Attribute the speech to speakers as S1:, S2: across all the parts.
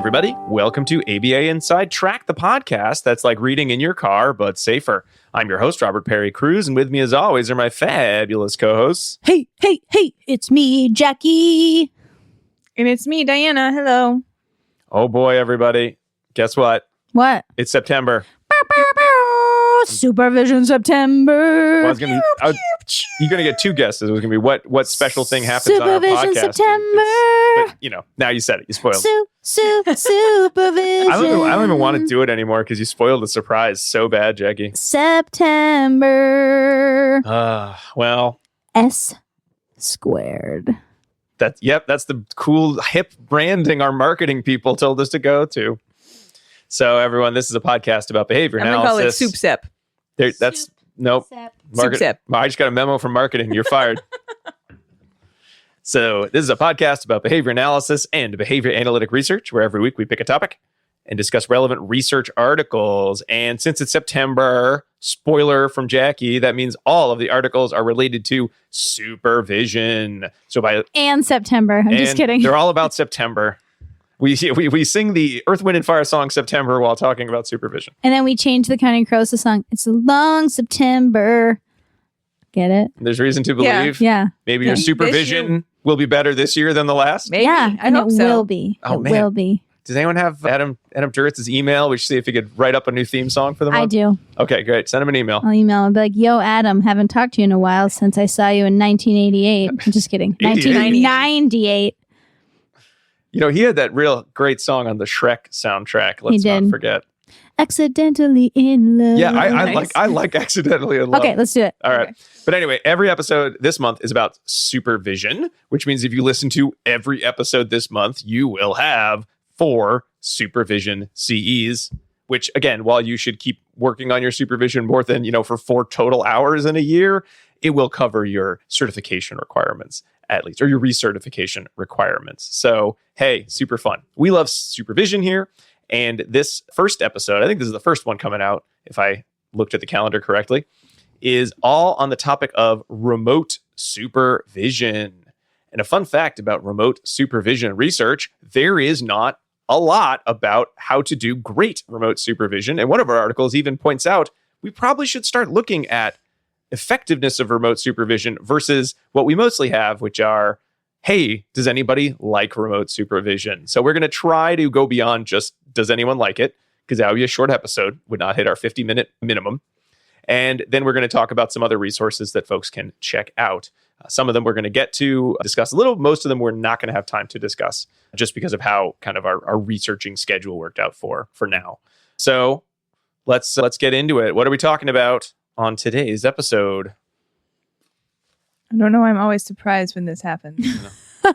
S1: everybody. Welcome to ABA Inside Track, the podcast that's like reading in your car, but safer. I'm your host, Robert Perry Cruz, and with me, as always, are my fabulous co-hosts.
S2: Hey, it's me, Jackie.
S3: And it's me, Diana. Hello.
S1: Oh boy, everybody. Guess what?
S2: What?
S1: It's September.
S2: Supervision September.
S1: Well, you're going to get two guesses. It was going to be what special thing happens on our podcast.
S2: Supervision September.
S1: But, now you said it. You spoiled it.
S2: Supervision.
S1: I don't even want to do it anymore because you spoiled the surprise so bad, Jackie.
S2: September.
S1: Well.
S2: S squared.
S1: That's the cool hip branding our marketing people told us to go to. So everyone, this is a podcast about behavior analysis.
S3: I'm going to call it Soup Sep.
S1: Nope.
S3: Soup Sep.
S1: I just got a memo from marketing. You're fired. So this is a podcast about behavior analysis and behavior analytic research, where every week we pick a topic and discuss relevant research articles. And since it's September, spoiler from Jackie, that means all of the articles are related to supervision.
S2: And September. I'm just kidding.
S1: They're all about September. We sing the Earth, Wind, and Fire song September while talking about supervision.
S2: And then we change the Counting Crows to song. It's a long September. Get it?
S1: There's reason to believe.
S2: Yeah.
S1: Maybe your supervision will be better this year than the last.
S3: Maybe.
S2: Yeah,
S3: I hope so.
S2: Will be.
S1: Oh,
S2: it
S1: man.
S2: will be.
S1: Does anyone have Adam Duritz's email? We should see if he could write up a new theme song for the month.
S2: I do.
S1: Okay, great. Send him an email.
S2: I'll email him and be like, yo, Adam, haven't talked to you in a while since I saw you in 1988. I'm just kidding. 1998.
S1: He had that real great song on the Shrek soundtrack. Let's not forget.
S2: Accidentally in love.
S1: Yeah, I like Accidentally in Love.
S2: Okay, let's do it.
S1: All right. But anyway, every episode this month is about supervision, which means if you listen to every episode this month, you will have 4 supervision CEs, which again, while you should keep working on your supervision more than, for 4 total hours in a year, it will cover your certification requirements at least, or your recertification requirements. So, hey, super fun. We love supervision here. And this first episode, I think this is the first one coming out, if I looked at the calendar correctly, is all on the topic of remote supervision. And a fun fact about remote supervision research, there is not a lot about how to do great remote supervision. And one of our articles even points out we probably should start looking at effectiveness of remote supervision versus what we mostly have, which are, hey, does anybody like remote supervision? So we're going to try to go beyond just, does anyone like it? Because that would be a short episode, would not hit our 50-minute minimum. And then we're going to talk about some other resources that folks can check out. Some of them we're going to get to discuss a little. Most of them we're not going to have time to discuss just because of how kind of our researching schedule worked out for now. So let's get into it. What are we talking about on today's episode?
S3: I don't know. I'm always surprised when this happens.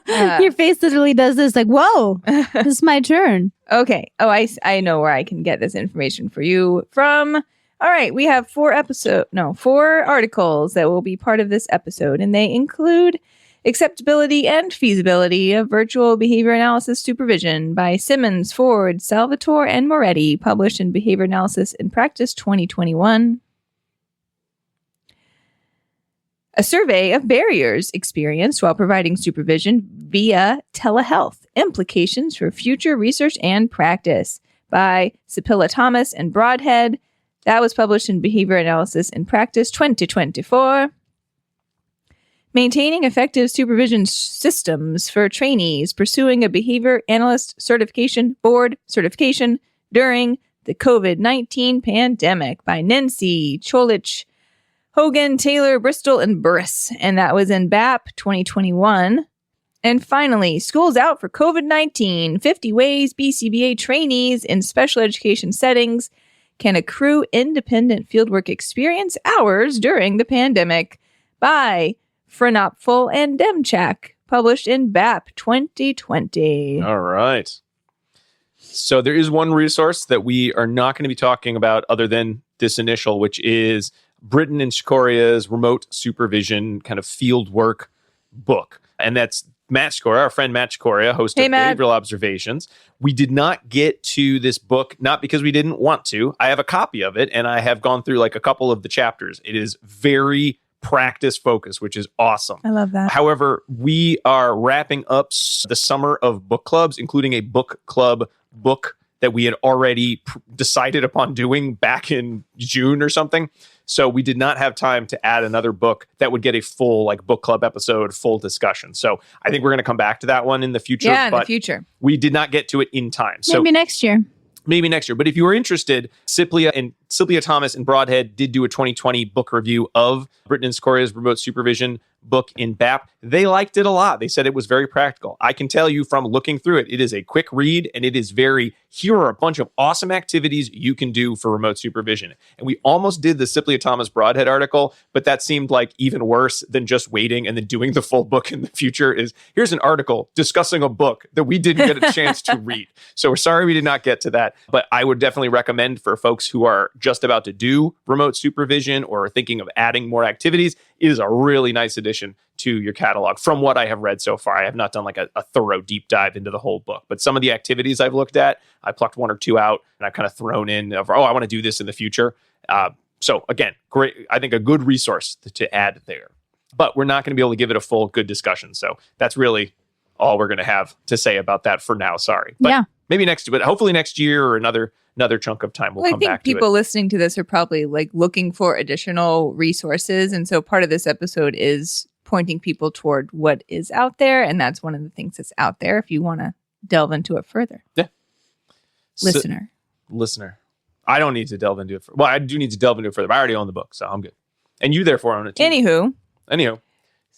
S2: Your face literally does this like, whoa, this is my turn.
S3: Okay. Oh, I know where I can get this information for you from. All right. We have 4 articles that will be part of this episode, and they include Acceptability and Feasibility of Virtual Behavior Analysis Supervision by Simmons, Ford, Salvatore, and Moretti, published in Behavior Analysis in Practice 2021. A survey of barriers experienced while providing supervision via telehealth, implications for future research and practice by Sapila Thomas and Broadhead. That was published in Behavior Analysis in Practice 2024. Maintaining effective supervision systems for trainees pursuing a behavior analyst certification board certification during the COVID-19 pandemic by Nancy Cholich, Hogan, Taylor, Bristol, and Burris. And that was in BAP 2021. And finally, Schools Out for COVID-19, 50 Ways BCBA Trainees in Special Education Settings Can Accrue Independent Fieldwork Experience Hours During the Pandemic by Frenopfel and Demchak, published in BAP 2020.
S1: All right. So there is one resource that we are not going to be talking about other than this initial, which is Britton and Shikoria's remote supervision kind of field work book. And that's Matt Shikoria, our friend Matt Shikoria, host of Behavioral Observations. We did not get to this book, not because we didn't want to. I have a copy of it, and I have gone through like a couple of the chapters. It is very practice focus, which is awesome.
S3: I love that.
S1: However, we are wrapping up the summer of book clubs, including a book club book that we had already decided upon doing back in June or something. So we did not have time to add another book that would get a full like book club episode, full discussion. So I think we're going to come back to that one in the future.
S3: Yeah, in the future.
S1: We did not get to it in time. So
S2: Maybe next year.
S1: Maybe next year. But if you were interested, Ciplia Thomas and Broadhead did do a 2020 book review of Britton and Scoria's remote supervision book in BAP. They liked it a lot. They said it was very practical. I can tell you from looking through it, it is a quick read and it is here are a bunch of awesome activities you can do for remote supervision. And we almost did the Ciplia Thomas Broadhead article, but that seemed like even worse than just waiting and then doing the full book in the future. Here's an article discussing a book that we didn't get a chance to read. So we're sorry we did not get to that, but I would definitely recommend for folks who are just about to do remote supervision or are thinking of adding more activities, it is a really nice addition to your catalog from what I have read so far. I have not done like a thorough deep dive into the whole book, but some of the activities I've looked at, I plucked one or two out and I've kind of thrown in I want to do this in the future. So again, great. I think a good resource to add there, but we're not going to be able to give it a full good discussion. So that's really all we're going to have to say about that for now. Sorry. But maybe but hopefully next year or another chunk of time we'll come back to it.
S3: I think people listening to this are probably like looking for additional resources. And so part of this episode is pointing people toward what is out there. And that's one of the things that's out there if you want to delve into it further.
S1: Yeah.
S3: Listener.
S1: I don't need to delve into it. Well, I do need to delve into it further, but I already own the book, so I'm good. And you therefore own it too. Anywho.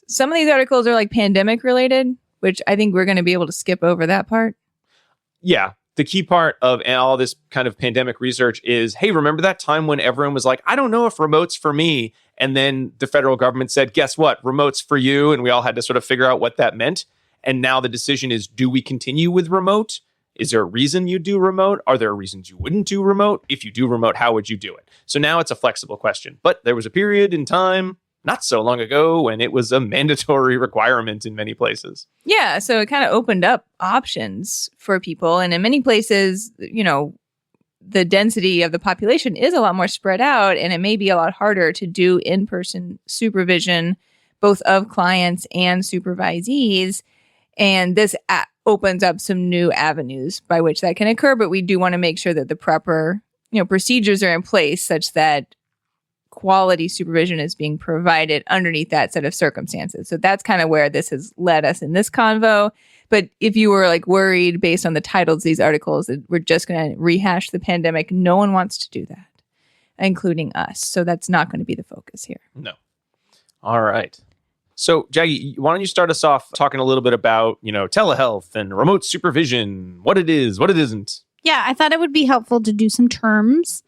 S3: Some of these articles are like pandemic related, which I think we're going to be able to skip over that part.
S1: Yeah. The key part of all this kind of pandemic research is, hey, remember that time when everyone was like, I don't know if remote's for me. And then the federal government said, guess what? Remote's for you. And we all had to sort of figure out what that meant. And now the decision is, do we continue with remote? Is there a reason you do remote? Are there reasons you wouldn't do remote? If you do remote, how would you do it? So now it's a flexible question. But there was a period in time not so long ago when it was a mandatory requirement in many places.
S3: Yeah, so it kind of opened up options for people. And in many places, the density of the population is a lot more spread out, and it may be a lot harder to do in-person supervision, both of clients and supervisees. And this opens up some new avenues by which that can occur. But we do want to make sure that the proper, procedures are in place such that quality supervision is being provided underneath that set of circumstances. So that's kind of where this has led us in this convo. But if you were like worried based on the titles of these articles that we're just going to rehash the pandemic, no one wants to do that, including us. So that's not going to be the focus here.
S1: No. All right. So Jaggy, why don't you start us off talking a little bit about, telehealth and remote supervision, what it is, what it isn't.
S2: Yeah, I thought it would be helpful to do some termies,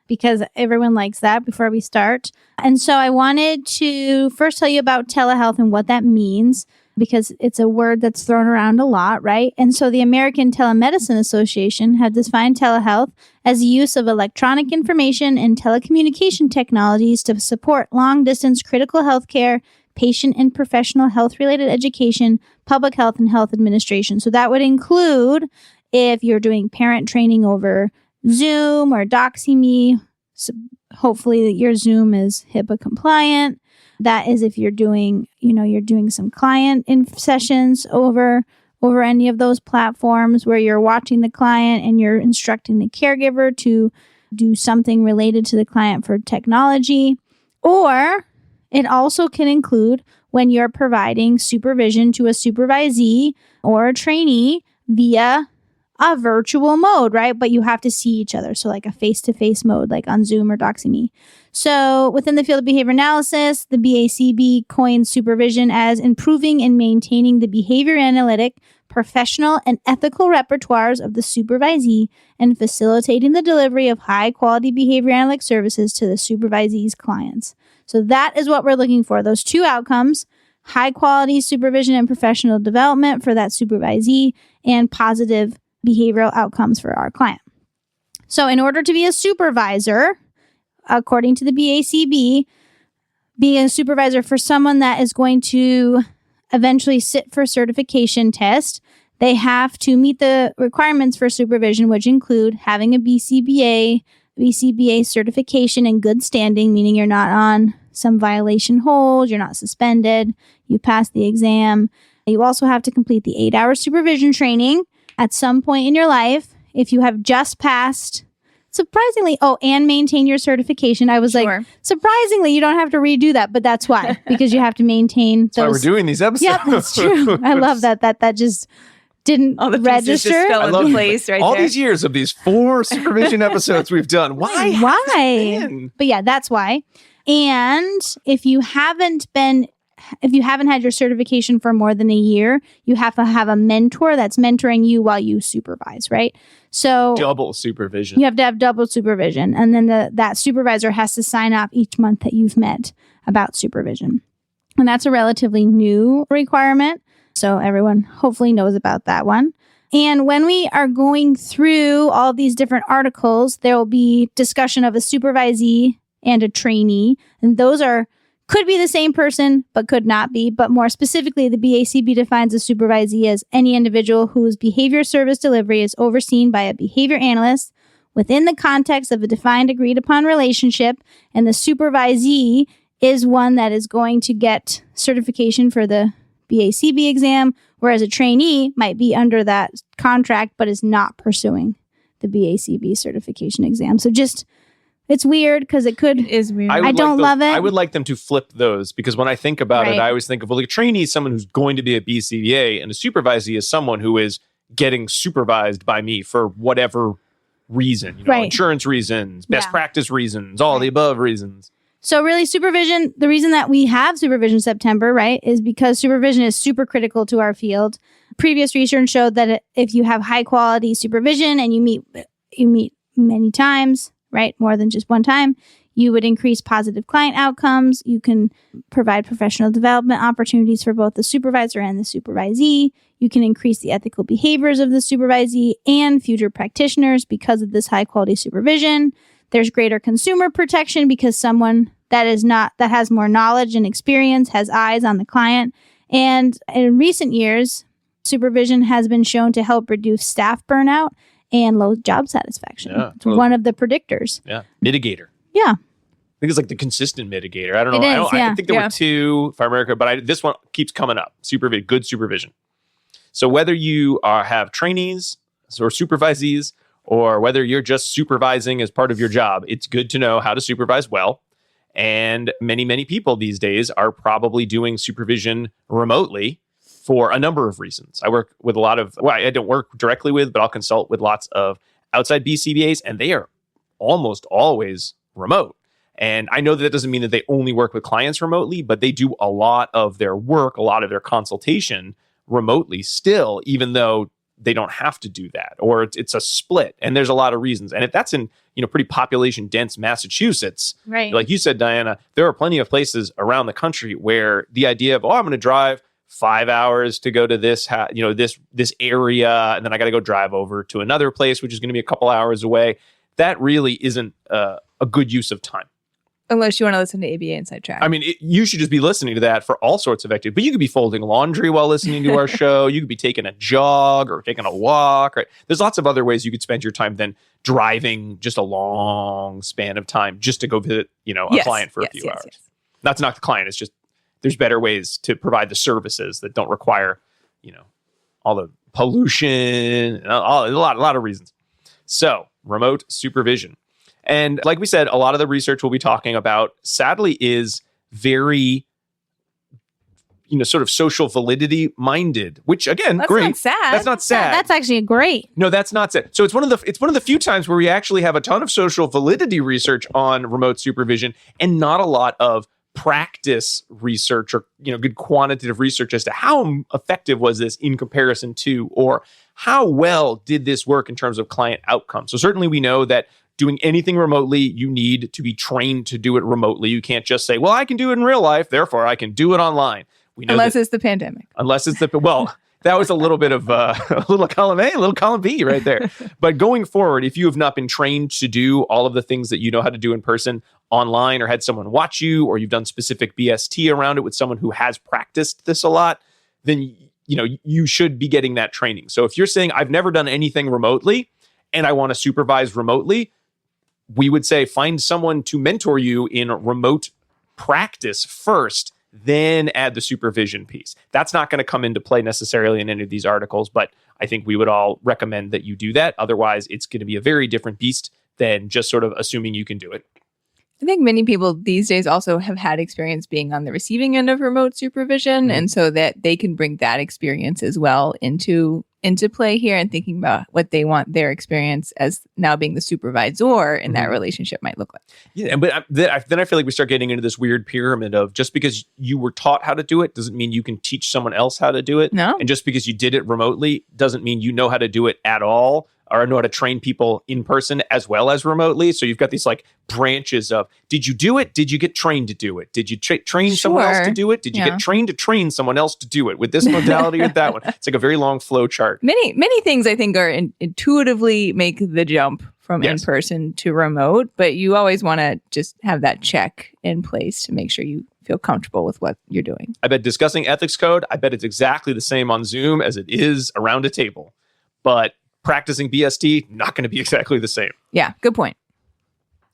S2: because everyone likes that before we start. And so I wanted to first tell you about telehealth and what that means, because it's a word that's thrown around a lot, right? And so the American Telemedicine Association had defined telehealth as the use of electronic information and telecommunication technologies to support long-distance critical health care, patient and professional health-related education, public health, and health administration. So that would include if you're doing parent training over Zoom or DoxyMe. So hopefully your Zoom is HIPAA compliant. That is if you're doing, you're doing some client sessions over any of those platforms where you're watching the client and you're instructing the caregiver to do something related to the client for technology. Or it also can include when you're providing supervision to a supervisee or a trainee via a virtual mode, right? But you have to see each other. So like a face-to-face mode, like on Zoom or DoxyMe. So within the field of behavior analysis, the BACB coins supervision as improving and maintaining the behavior analytic, professional, and ethical repertoires of the supervisee and facilitating the delivery of high-quality behavior analytic services to the supervisee's clients. So that is what we're looking for. Those two outcomes: high-quality supervision and professional development for that supervisee, and positive behavioral outcomes for our client. So in order to be a supervisor, according to the BACB, being a supervisor for someone that is going to eventually sit for certification test, they have to meet the requirements for supervision, which include having a BCBA certification in good standing, meaning you're not on some violation holds. You're not suspended. You pass the exam. You also have to complete the 8-hour supervision training at some point in your life. If you have just passed, surprisingly, and maintain your certification. I was
S3: Sure.
S2: like, surprisingly, you don't have to redo that, but that's why, because you have to maintain those.
S1: That's why we're doing these episodes.
S2: Yep, that's true. I love that just didn't
S3: All the pieces
S2: register.
S3: just fell
S1: I
S3: into
S1: love
S3: place right
S1: all
S3: there.
S1: these years of these 4 supervision episodes we've done. Why?
S2: Why?
S1: Man.
S2: But yeah, that's why. And if you haven't had your certification for more than a year, you have to have a mentor that's mentoring you while you supervise, right? So
S1: Double supervision.
S2: you have to have double supervision. And then that supervisor has to sign off each month that you've met about supervision. And that's a relatively new requirement. So everyone hopefully knows about that one. And when we are going through all these different articles, there will be discussion of a supervisee and a trainee. And those could be the same person, but could not be. But more specifically, the BACB defines a supervisee as any individual whose behavior service delivery is overseen by a behavior analyst within the context of a defined agreed upon relationship. And the supervisee is one that is going to get certification for the BACB exam, whereas a trainee might be under that contract, but is not pursuing the BACB certification exam. So it's weird because it could.
S3: It is weird.
S2: I don't love it.
S1: I would like them to flip those because when I think about
S2: Right.
S1: it, I always think of a trainee is someone who's going to be a BCBA, and a supervisee is someone who is getting supervised by me for whatever reason,
S2: Right.
S1: insurance reasons, best
S2: Yeah.
S1: practice reasons, all the above reasons.
S2: So really supervision, the reason that we have Supervision September, right, is because supervision is super critical to our field. Previous research showed that if you have high quality supervision and you meet many times, right, more than just one time, you would increase positive client outcomes. You can provide professional development opportunities for both the supervisor and the supervisee. You can increase the ethical behaviors of the supervisee and future practitioners because of this high quality supervision. There's greater consumer protection because someone that has more knowledge and experience has eyes on the client. And in recent years, supervision has been shown to help reduce staff burnout and low job satisfaction.
S1: Yeah,
S2: It's one of the predictors.
S1: Yeah. Mitigator.
S2: Yeah.
S1: I think it's like the consistent mitigator. I don't know.
S2: It is,
S1: I think there
S3: yeah.
S1: were 2, if I remember, but this one keeps coming up. Good supervision. So whether you have trainees or supervisees, or whether you're just supervising as part of your job, it's good to know how to supervise well. And many, many people these days are probably doing supervision remotely for a number of reasons. I work with I don't work directly with, but I'll consult with lots of outside BCBAs, and they are almost always remote. And I know that doesn't mean that they only work with clients remotely, but they do a lot of their work, a lot of their consultation remotely still, even though they don't have to do that, or it's a split. And there's a lot of reasons. And if that's in, pretty population dense Massachusetts,
S2: Right.
S1: like you said, Diana, there are plenty of places around the country where the idea of, I'm going to drive 5 hours to go to this area, and then I got to go drive over to another place, which is going to be a couple hours away. That really isn't a good use of time.
S3: Unless you want to listen to ABA Inside Track.
S1: I mean, you should just be listening to that for all sorts of activities. But you could be folding laundry while listening to our show. You could be taking a jog or taking a walk. Right? There's lots of other ways you could spend your time than driving just a long span of time just to go visit, a client for a few hours.
S3: Yes.
S1: Not to knock the client. It's just there's better ways to provide the services that don't require, all the pollution and a lot of reasons. So remote supervision. And like we said, a lot of the research we'll be talking about, sadly, is very, sort of social validity minded, which again,
S3: That's
S1: great.
S3: not sad.
S1: That's not sad.
S2: That's actually great.
S1: No, that's not sad. So it's one of the few times where we actually have a ton of social validity research on remote supervision and not a lot of practice research or, good quantitative research as to how effective was this in comparison to, or how well did this work in terms of client outcomes. So certainly we know that doing anything remotely, you need to be trained to do it remotely. You can't just say, well, I can do it in real life, therefore I can do it online. We know
S3: Unless it's the pandemic.
S1: That was a little bit of a little column A, a little column B right there. But going forward, if you have not been trained to do all of the things that you know how to do in person online, or had someone watch you, or you've done specific BST around it with someone who has practiced this a lot, then you should be getting that training. So if you're saying, I've never done anything remotely and I want to supervise remotely, we would say find someone to mentor you in remote practice first, then add the supervision piece. That's not going to come into play necessarily in any of these articles, but I think we would all recommend that you do that. Otherwise, it's going to be a very different beast than just sort of assuming you can do it.
S3: I think many people these days also have had experience being on the receiving end of remote supervision, and so that they can bring that experience as well into play here, and thinking about what they want their experience as now being the supervisor in that relationship might look like.
S1: Yeah, but then I feel like we start getting into this weird pyramid of just because you were taught how to do it doesn't mean you can teach someone else how to do it.
S3: No.
S1: And just because you did it remotely doesn't mean you know how to do it at all, or know how to train people in person as well as remotely. So you've got these like branches of, did you do it? Did you get trained to do it? Did you train someone else to do it? Did you get trained to train someone else to do it with this modality or that one? It's like a very long flow chart.
S3: Many things I think are intuitively make the jump from in-person to remote, but you always want to just have that check in place to make sure you feel comfortable with what you're doing.
S1: I bet discussing ethics code, I bet it's exactly the same on Zoom as it is around a table. But practicing BST, not going to be exactly the same.
S3: Yeah, good point.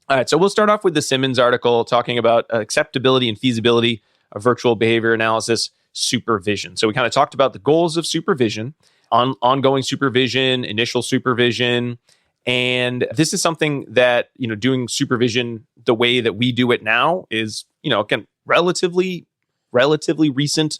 S1: All right, so we'll start off with the Simmons article talking about acceptability and feasibility of virtual behavior analysis supervision. So we kind of talked about the goals of supervision, ongoing supervision, initial supervision, and this is something that, doing supervision the way that we do it now is, again, relatively recent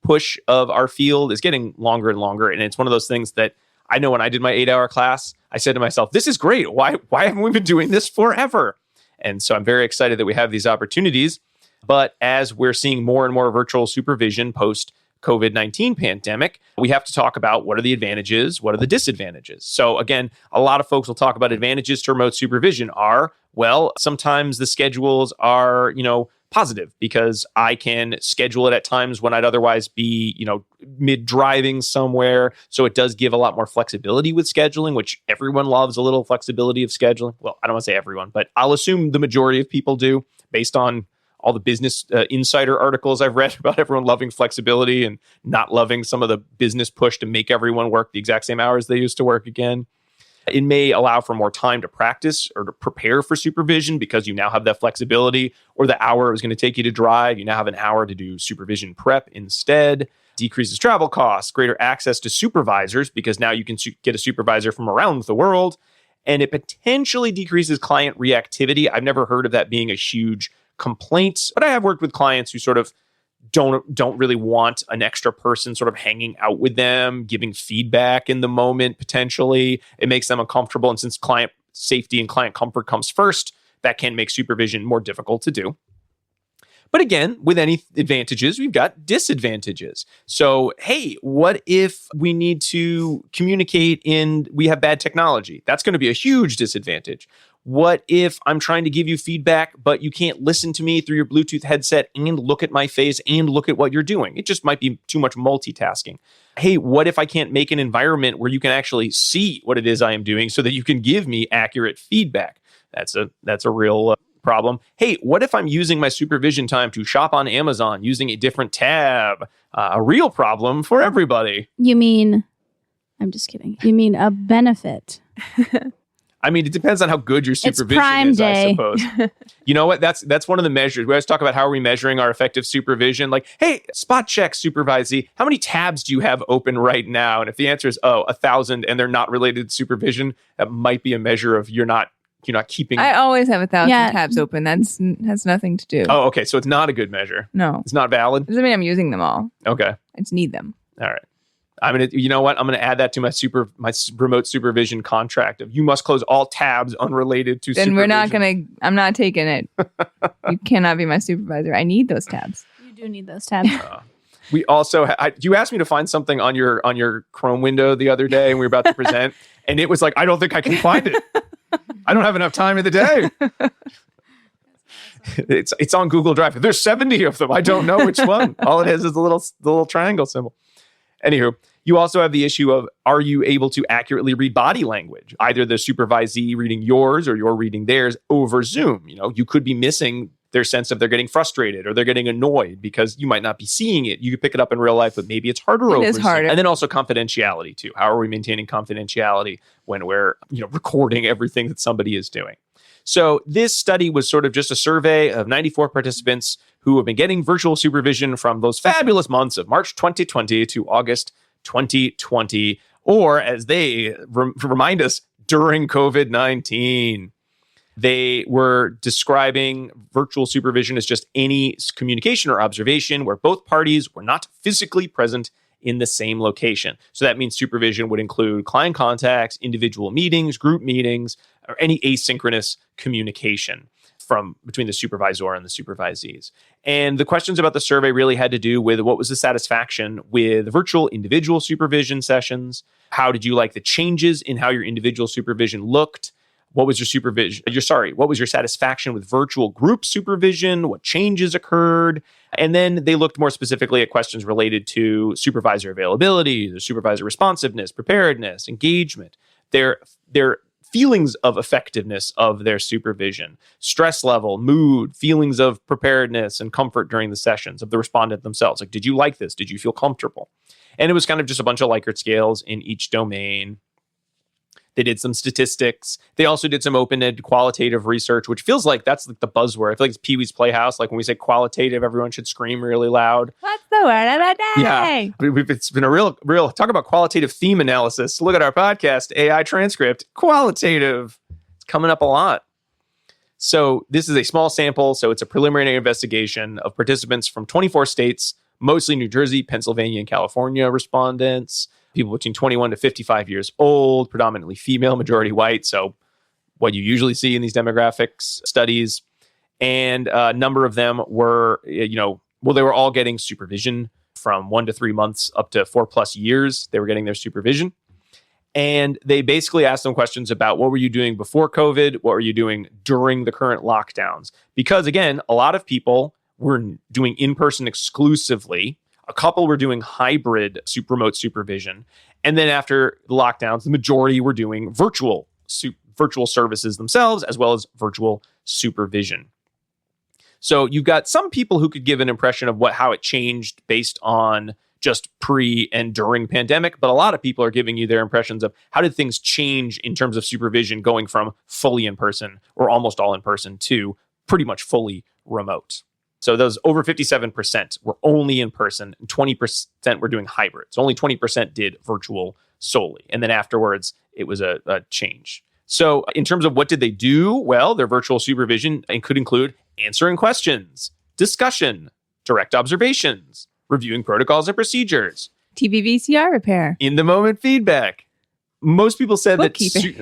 S1: push of our field is getting longer and longer. And it's one of those things that I know when I did my 8-hour class, I said to myself, this is great. Why haven't we been doing this forever? And so I'm very excited that we have these opportunities. But as we're seeing more and more virtual supervision post COVID-19 pandemic, we have to talk about what are the advantages, what are the disadvantages. So again, a lot of folks will talk about advantages to remote supervision are, well, sometimes the schedules are, positive because I can schedule it at times when I'd otherwise be, mid-driving somewhere. So it does give a lot more flexibility with scheduling, which everyone loves a little flexibility of scheduling. Well, I don't want to say everyone, but I'll assume the majority of people do based on all the business insider articles I've read about everyone loving flexibility and not loving some of the business push to make everyone work the exact same hours they used to work again. It may allow for more time to practice or to prepare for supervision because you now have that flexibility, or the hour it was going to take you to drive, you now have an hour to do supervision prep instead. Decreases travel costs, greater access to supervisors because now you can get a supervisor from around the world, and it potentially decreases client reactivity. I've never heard of that being a huge complaint, but I have worked with clients who sort of don't really want an extra person sort of hanging out with them, giving feedback in the moment, potentially. It makes them uncomfortable. And since client safety and client comfort comes first, that can make supervision more difficult to do. But again, with any advantages, we've got disadvantages. So, hey, what if we need to communicate and we have bad technology? That's going to be a huge disadvantage. What if I'm trying to give you feedback, but you can't listen to me through your Bluetooth headset and look at my face and look at what you're doing? It just might be too much multitasking. Hey, what if I can't make an environment where you can actually see what it is I am doing so that you can give me accurate feedback? That's a real problem. Hey, what if I'm using my supervision time to shop on Amazon using a different tab? A real problem for everybody.
S2: I'm just kidding. You mean a benefit?
S1: I mean, it depends on how good your supervision is, I suppose. You know what? That's one of the measures. We always talk about how are we measuring our effective supervision. Like, hey, spot check, supervisee. How many tabs do you have open right now? And if the answer is, 1,000, and they're not related to supervision, that might be a measure of you're not keeping.
S3: I always have 1,000 tabs open. That's has nothing to do.
S1: Oh, okay. So it's not a good measure.
S3: No.
S1: It's not valid?
S3: Doesn't mean I'm using them all.
S1: Okay.
S3: I just need them.
S1: All right. You know what? I'm going to add that to my remote supervision contract of you must close all tabs unrelated to supervision.
S3: I'm not taking it. You cannot be my supervisor. I need those tabs.
S2: You do need those tabs.
S1: We also, you asked me to find something on your Chrome window the other day and we were about to present and it was like, I don't think I can find it. I don't have enough time in the day. It's on Google Drive. There's 70 of them. I don't know which one. All it is the little triangle symbol. Anywho, you also have the issue of, are you able to accurately read body language? Either the supervisee reading yours or you're reading theirs over Zoom. You could be missing their sense of they're getting frustrated or they're getting annoyed because you might not be seeing it. You could pick it up in real life, but maybe it's harder over Zoom. And then also confidentiality too. How are we maintaining confidentiality when we're recording everything that somebody is doing? So this study was sort of just a survey of 94 participants who have been getting virtual supervision from those fabulous months of March 2020 to August 2020, or as they remind us, during COVID-19. They were describing virtual supervision as just any communication or observation where both parties were not physically present in the same location. So that means supervision would include client contacts, individual meetings, group meetings, or any asynchronous communication from between the supervisor and the supervisees. And the questions about the survey really had to do with what was the satisfaction with virtual individual supervision sessions? How did you like the changes in how your individual supervision looked? What was what was your satisfaction with virtual group supervision? What changes occurred? And then they looked more specifically at questions related to supervisor availability, the supervisor responsiveness, preparedness, engagement, their feelings of effectiveness of their supervision, stress level, mood, feelings of preparedness and comfort during the sessions of the respondent themselves. Like, did you like this? Did you feel comfortable? And it was kind of just a bunch of Likert scales in each domain. They did some statistics. They also did some open-ended qualitative research, which feels like that's like the buzzword. I feel like it's Pee-wee's Playhouse. Like when we say qualitative, everyone should scream really loud.
S3: What's the word of the day?
S1: Yeah, it's been a real talk about qualitative theme analysis. Look at our podcast, AI transcript, qualitative. It's coming up a lot. So this is a small sample. So it's a preliminary investigation of participants from 24 states, mostly New Jersey, Pennsylvania, and California respondents. People between 21 to 55 years old, predominantly female, majority white. So what you usually see in these demographics studies. And a number of them were, they were all getting supervision from 1 to 3 months up to 4+ years. They were getting their supervision. And they basically asked them questions about what were you doing before COVID? What were you doing during the current lockdowns? Because again, a lot of people were doing in-person exclusively. A couple were doing hybrid remote supervision. And then after the lockdowns, the majority were doing virtual services themselves, as well as virtual supervision. So you've got some people who could give an impression of how it changed based on just pre and during pandemic, but a lot of people are giving you their impressions of how did things change in terms of supervision going from fully in person or almost all in person to pretty much fully remote. So those over 57% were only in person and 20% were doing hybrid. So only 20% did virtual solely. And then afterwards, it was a change. So in terms of what did they do? Well, their virtual supervision could include answering questions, discussion, direct observations, reviewing protocols and procedures,
S3: TV VCR repair,
S1: in-the-moment feedback. Most people said that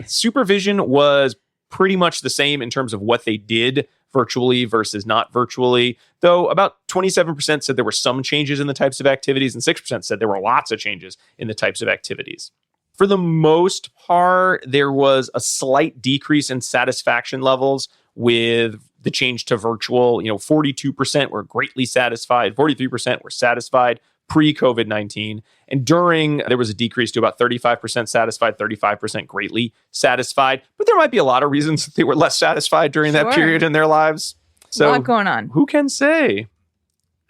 S1: supervision was pretty much the same in terms of what they did virtually versus not virtually, though about 27% said there were some changes in the types of activities and 6% said there were lots of changes in the types of activities. For the most part, there was a slight decrease in satisfaction levels with the change to virtual. 42% were greatly satisfied, 43% were satisfied pre-COVID-19. And during, there was a decrease to about 35% satisfied, 35% greatly satisfied. But there might be a lot of reasons that they were less satisfied during that period in their lives. So
S3: a lot going on.
S1: Who can say?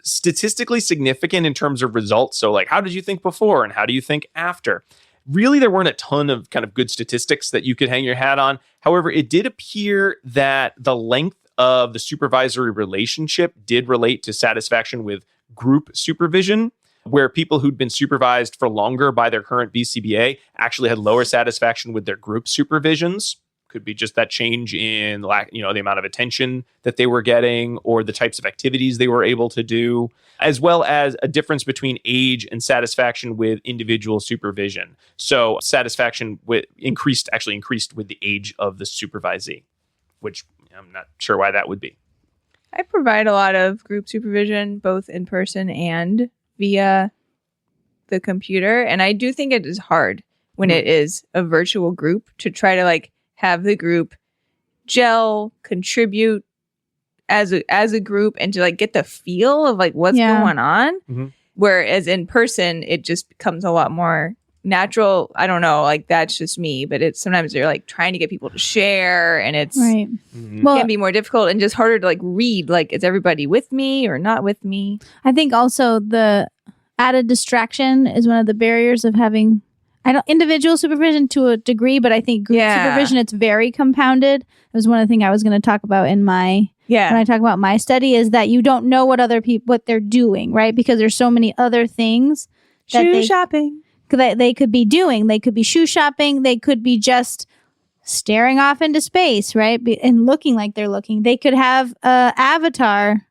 S1: Statistically significant in terms of results. So like, how did you think before and how do you think after? Really, there weren't a ton of kind of good statistics that you could hang your hat on. However, it did appear that the length of the supervisory relationship did relate to satisfaction with group supervision, where people who'd been supervised for longer by their current BCBA actually had lower satisfaction with their group supervisions. Could be just that change in the amount of attention that they were getting or the types of activities they were able to do, as well as a difference between age and satisfaction with individual supervision. So satisfaction increased with the age of the supervisee, which I'm not sure why that would be.
S3: I provide a lot of group supervision, both in person and via the computer. And I do think it is hard when it is a virtual group to try to have the group gel, contribute as a group and to get the feel of what's going on. Mm-hmm. Whereas in person, it just becomes a lot more natural. I don't know, that's just me, but it's sometimes you're trying to get people to share and it's
S2: right.
S3: Mm-hmm. Well, can be more difficult and just harder to read, is everybody with me or not with me?
S2: I think also the added distraction is one of the barriers of having individual supervision to a degree, but I think group supervision, it's very compounded. It was one of the things I was going to talk about in my when I talk about my study, is that you don't know what other people, what they're doing, right? Because there's so many other things that
S3: shopping
S2: that they could be doing. They could be shoe shopping. They could be just staring off into space, right? And looking like they're looking. They could have a avatar.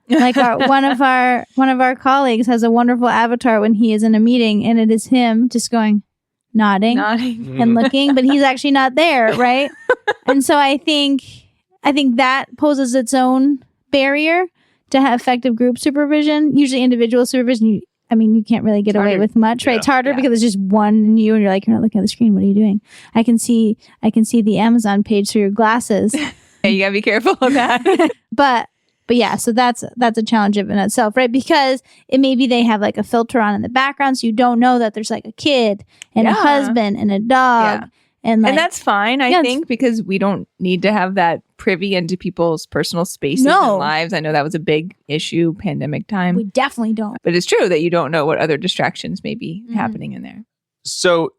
S2: Like one of our colleagues has a wonderful avatar when he is in a meeting, and it is him just going, nodding and looking, but he's actually not there, right? And so I think that poses its own barrier to have effective group supervision. Usually individual supervision, you can't really get away with much, right? It's harder because it's just one and you're like, you're not looking at the screen. What are you doing? I can see the Amazon page through your glasses.
S3: Yeah, you gotta be careful of that.
S2: But yeah, so that's a challenge in itself, right? Because maybe they have like a filter on in the background, so you don't know that there's like a kid and a husband and a dog. Yeah. And
S3: that's fine, I think, because we don't need to have that privy into people's personal spaces and lives. I know that was a big issue pandemic time.
S2: We definitely don't.
S3: But it's true that you don't know what other distractions may be happening in there.
S1: So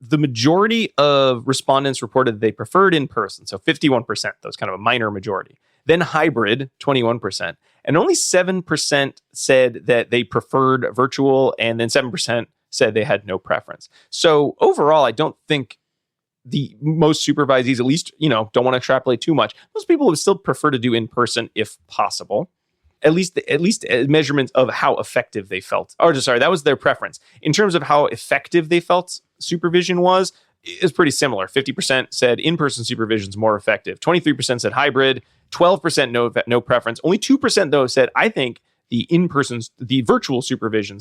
S1: the majority of respondents reported they preferred in person. So 51%, that was kind of a minor majority. Then hybrid, 21%. And only 7% said that they preferred virtual. And then 7% said they had no preference. So overall, I don't think the most supervisees, at least, don't want to extrapolate too much. Most people would still prefer to do in person if possible. At least a measurement of how effective they felt. That was their preference. In terms of how effective they felt supervision was, is pretty similar. 50% said in-person supervision is more effective. 23% said hybrid. 12% no preference. Only 2% though said, I think the virtual supervision,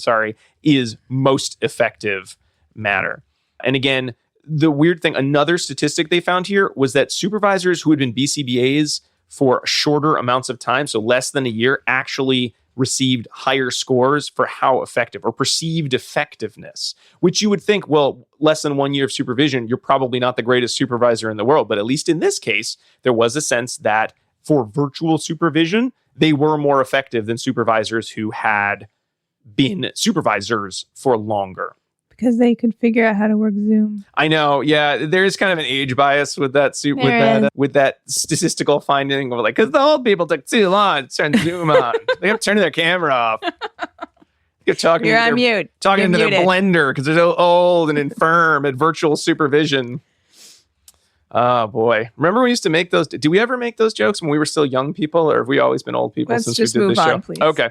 S1: is most effective matter. And again, the weird thing, another statistic they found here was that supervisors who had been BCBAs for shorter amounts of time, so less than a year, actually received higher scores for how effective or perceived effectiveness, which you would think, well, less than 1 year of supervision, you're probably not the greatest supervisor in the world. But at least in this case, there was a sense that for virtual supervision, they were more effective than supervisors who had been supervisors for longer.
S3: Because they could figure out how to work Zoom.
S1: I know, yeah. There is kind of an age bias with that with that statistical finding of because the old people took too long to turn Zoom on. They have to turn their camera off. You're
S3: on mute.
S1: Talking into their blender because they're so old and infirm at virtual supervision. Oh boy! Remember we used to make those? Did we ever make those jokes when we were still young people, or have we always been old people since we did this show?
S3: Please.
S1: Okay.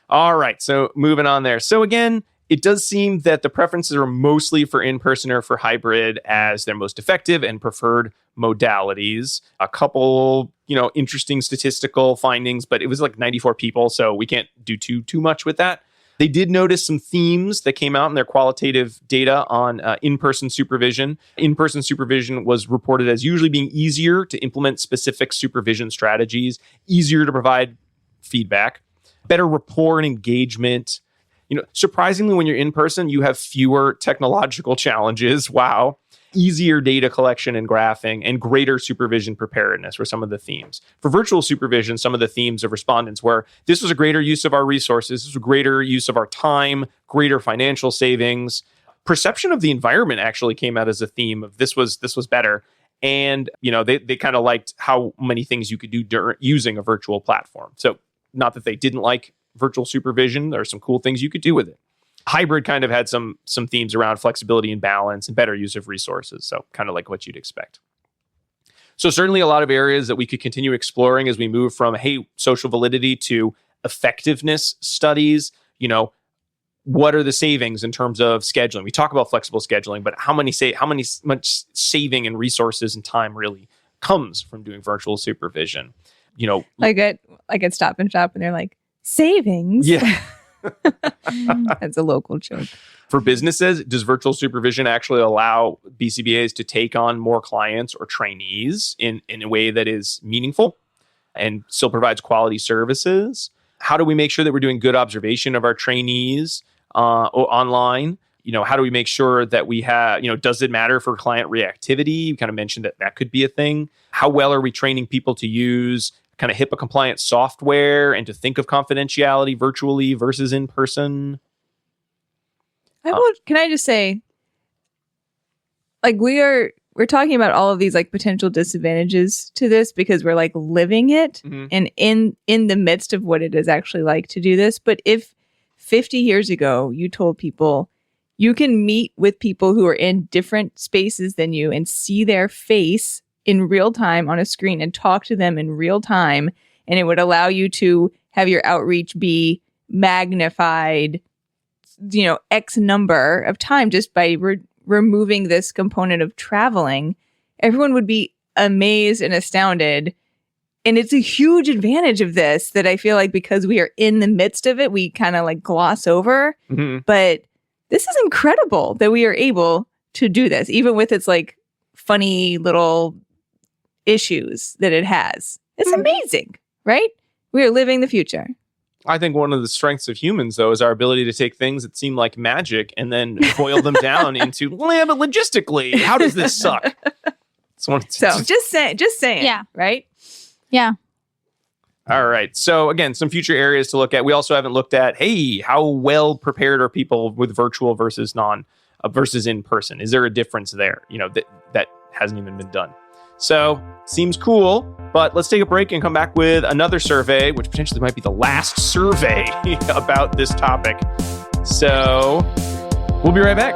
S1: All right. So moving on there. So again, it does seem that the preferences are mostly for in-person or for hybrid as their most effective and preferred modalities. A couple, interesting statistical findings, but it was like 94 people, so we can't do too much with that. They did notice some themes that came out in their qualitative data on in-person supervision. In-person supervision was reported as usually being easier to implement specific supervision strategies, easier to provide feedback, better rapport and engagement. Surprisingly, when you're in person, you have fewer technological challenges. Wow. Easier data collection and graphing, and greater supervision preparedness were some of the themes. For virtual supervision, some of the themes of respondents were, this was a greater use of our resources, this was a greater use of our time, greater financial savings. Perception of the environment actually came out as a theme of this was better. And, they kind of liked how many things you could do using a virtual platform. So not that they didn't like virtual supervision, there are some cool things you could do with it. Hybrid kind of had some themes around flexibility and balance and better use of resources. So kind of like what you'd expect. So certainly a lot of areas that we could continue exploring as we move from, social validity to effectiveness studies. What are the savings in terms of scheduling? We talk about flexible scheduling, but how much saving in resources and time really comes from doing virtual supervision?
S3: Like at Stop and Shop, and they're like, savings?
S1: Yeah.
S3: That's a local joke.
S1: For businesses, does virtual supervision actually allow BCBAs to take on more clients or trainees in a way that is meaningful and still provides quality services? How do we make sure that we're doing good observation of our trainees online? How do we make sure that we have, does it matter for client reactivity? You kind of mentioned that could be a thing. How well are we training people to use kind of HIPAA compliant software and to think of confidentiality virtually versus in person?
S3: Can I just say, like we're talking about all of these like potential disadvantages to this because we're like living it and in the midst of what it is actually like to do this. But if 50 years ago you told people you can meet with people who are in different spaces than you and see their face in real time on a screen and talk to them in real time, and it would allow you to have your outreach be magnified, X number of time just by removing this component of traveling, everyone would be amazed and astounded. And it's a huge advantage of this that I feel like because we are in the midst of it, we kind of like gloss over. But this is incredible that we are able to do this, even with its like funny little issues that it has. It's amazing, right? We are living the future.
S1: I think one of the strengths of humans, though, is our ability to take things that seem like magic and then boil them down into, well, but logistically, how does this suck? So
S3: just saying,
S2: Yeah.
S3: right?
S2: Yeah.
S1: All right. So again, some future areas to look at. We also haven't looked at, hey, how well prepared are people with virtual versus versus in person? Is there a difference there? That hasn't even been done. So seems cool, but let's take a break and come back with another survey, which potentially might be the last survey about this topic. So we'll be right back.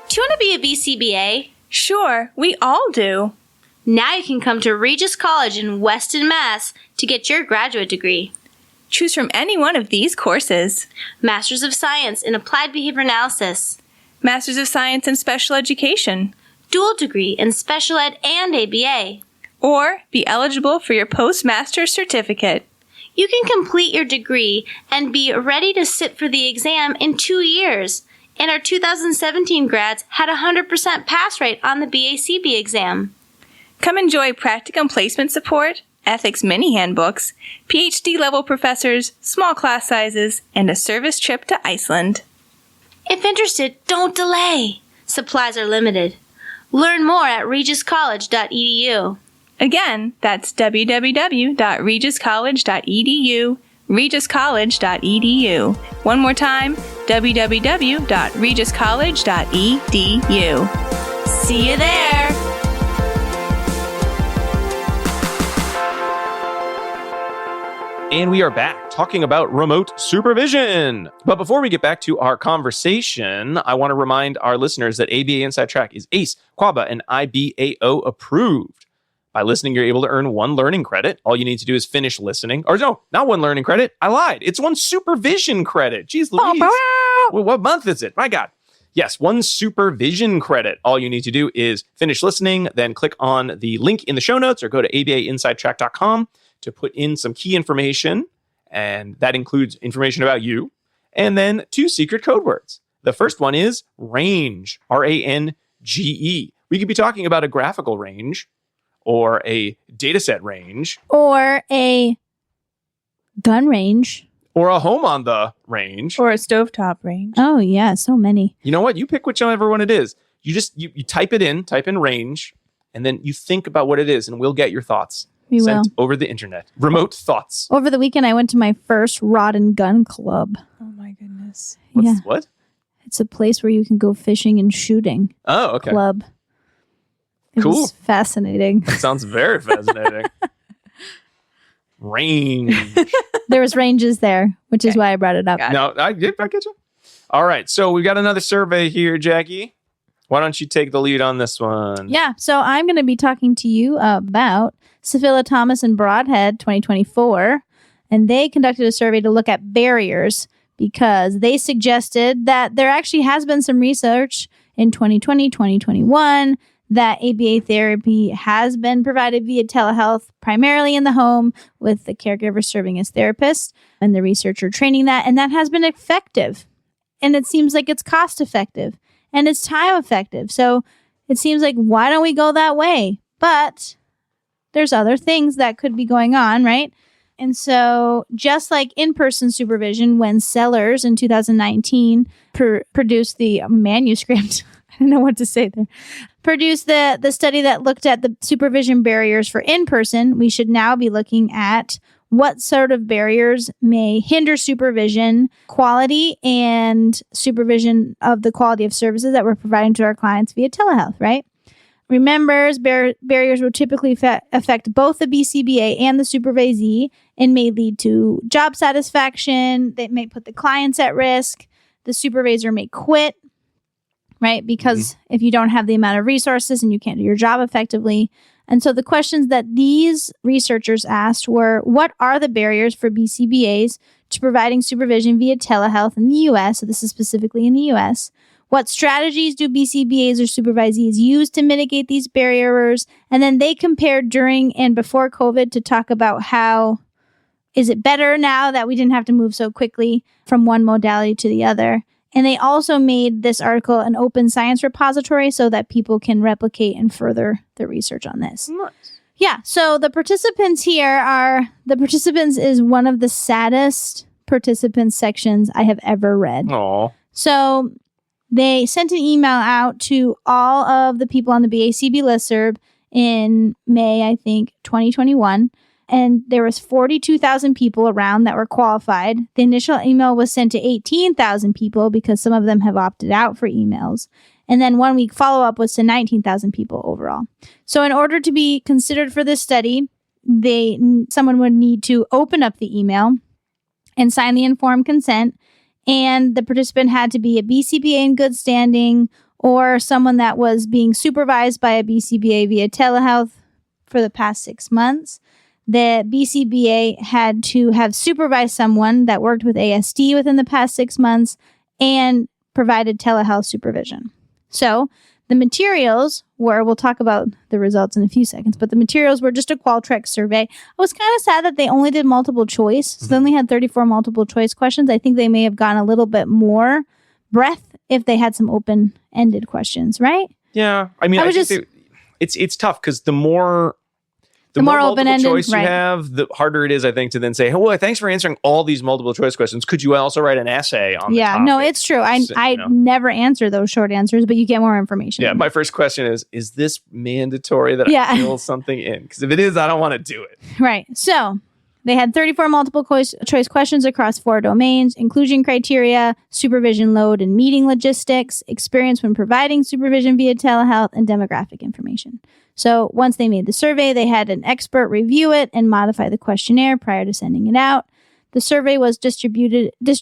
S4: Do you want to be a BCBA?
S5: Sure, we all do.
S4: Now you can come to Regis College in Weston, Mass. to get your graduate degree.
S5: Choose from any one of these courses.
S4: Masters of Science in Applied Behavior Analysis.
S5: Masters of Science in Special Education.
S4: Dual degree in Special Ed and ABA.
S5: Or be eligible for your postmaster's certificate.
S4: You can complete your degree and be ready to sit for the exam in 2 years. And our 2017 grads had a 100% pass rate on the BACB exam.
S5: Come enjoy practicum placement support, ethics mini handbooks, PhD-level professors, small class sizes, and a service trip to Iceland.
S4: If interested, don't delay. Supplies are limited. Learn more at regiscollege.edu.
S5: Again, that's www.regiscollege.edu, regiscollege.edu. One more time, www.regiscollege.edu. See you there!
S1: And we are back talking about remote supervision. But before we get back to our conversation, I want to remind our listeners that ABA Inside Track is ACE, QABA, and IBAO approved. By listening, you're able to earn 1 learning credit. All you need to do is finish listening. Or no, not 1 learning credit. I lied. It's 1 supervision credit. Jeez Louise. Well, what month is it? My God. Yes, 1 supervision credit. All you need to do is finish listening, then click on the link in the show notes or go to abainsidetrack.com to put in some key information. And that includes information about you. And then 2 secret code words. The first one is range, R-A-N-G-E. We could be talking about a graphical range, or a dataset range,
S2: or a gun range,
S1: or a home on the range,
S3: Or a stovetop range.
S2: Oh yeah, so many.
S1: You know what? You pick whichever one it is. You just you type it in, type in range, and then you think about what it is, and we'll get your thoughts
S2: We
S1: sent
S2: will.
S1: over the internet. Remote thoughts.
S2: Over the weekend, I went to my first rod and gun club.
S3: Oh my goodness.
S1: What?
S2: It's a place where you can go fishing and shooting.
S1: Oh, okay.
S2: Club. It
S1: Cool.
S2: was fascinating.
S1: That sounds very fascinating. Range.
S2: There was ranges there, which is why I brought it up.
S3: Got it.
S1: No, I get you. All right. So we've got another survey here, Jackie. Why don't you take the lead on this one?
S2: Yeah, so I'm going to be talking to you about Sophia Thomas and Broadhead 2024, and they conducted a survey to look at barriers because they suggested that there actually has been some research in 2020, 2021, that ABA therapy has been provided via telehealth, primarily in the home, with the caregiver serving as therapist and the researcher training that, and that has been effective. And it seems like it's cost effective and it's time effective. So it seems like, why don't we go that way? But there's other things that could be going on, right? And so just like in-person supervision, when Sellers in 2019 produced the manuscript, I don't know what to say there, produced the study that looked at the supervision barriers for in-person, we should now be looking at what sort of barriers may hinder supervision quality and supervision of the quality of services that we're providing to our clients via telehealth, right? Remember, barriers will typically affect both the BCBA and the supervisee and may lead to job satisfaction. They may put the clients at risk. The supervisor may quit, right? Because if you don't have the amount of resources and you can't do your job effectively. And so the questions that these researchers asked were, what are the barriers for BCBAs to providing supervision via telehealth in the U.S.? So this is specifically in the U.S. What strategies do BCBAs or supervisees use to mitigate these barriers? And then they compared during and before COVID to talk about how is it better now that we didn't have to move so quickly from one modality to the other? And they also made this article an open science repository so that people can replicate and further the research on this.
S1: Nice.
S2: Yeah, so the participants is one of the saddest participants sections I have ever read.
S1: Aw.
S2: So they sent an email out to all of the people on the BACB listserv in May, I think, 2021. And there was 42,000 people around that were qualified. The initial email was sent to 18,000 people because some of them have opted out for emails. And then 1 week follow-up was to 19,000 people overall. So in order to be considered for this study, someone would need to open up the email and sign the informed consent. And the participant had to be a BCBA in good standing or someone that was being supervised by a BCBA via telehealth for the past 6 months. The BCBA had to have supervised someone that worked with ASD within the past 6 months and provided telehealth supervision. So the materials were, we'll talk about the results in a few seconds, but the materials were just a Qualtrics survey. I was kind of sad that they only did multiple choice. So they only had 34 multiple choice questions. I think they may have gone a little bit more breadth if they had some open-ended questions, right?
S1: Yeah. I mean, it's tough because the more multiple
S2: open-ended
S1: choice you
S2: right.
S1: have, the harder it is, I think, to then say, oh, well, thanks for answering all these multiple choice questions. Could you also write an essay on the topic?
S2: No, it's true. I never answer those short answers, but you get more information.
S1: Yeah, my first question is this mandatory that I fill something in? Because if it is, I don't want to do it.
S2: Right. So they had 34 multiple choice questions across 4 domains: inclusion criteria, supervision load and meeting logistics, experience when providing supervision via telehealth, and demographic information. So once they made the survey, they had an expert review it and modify the questionnaire prior to sending it out. The survey was distributed. Why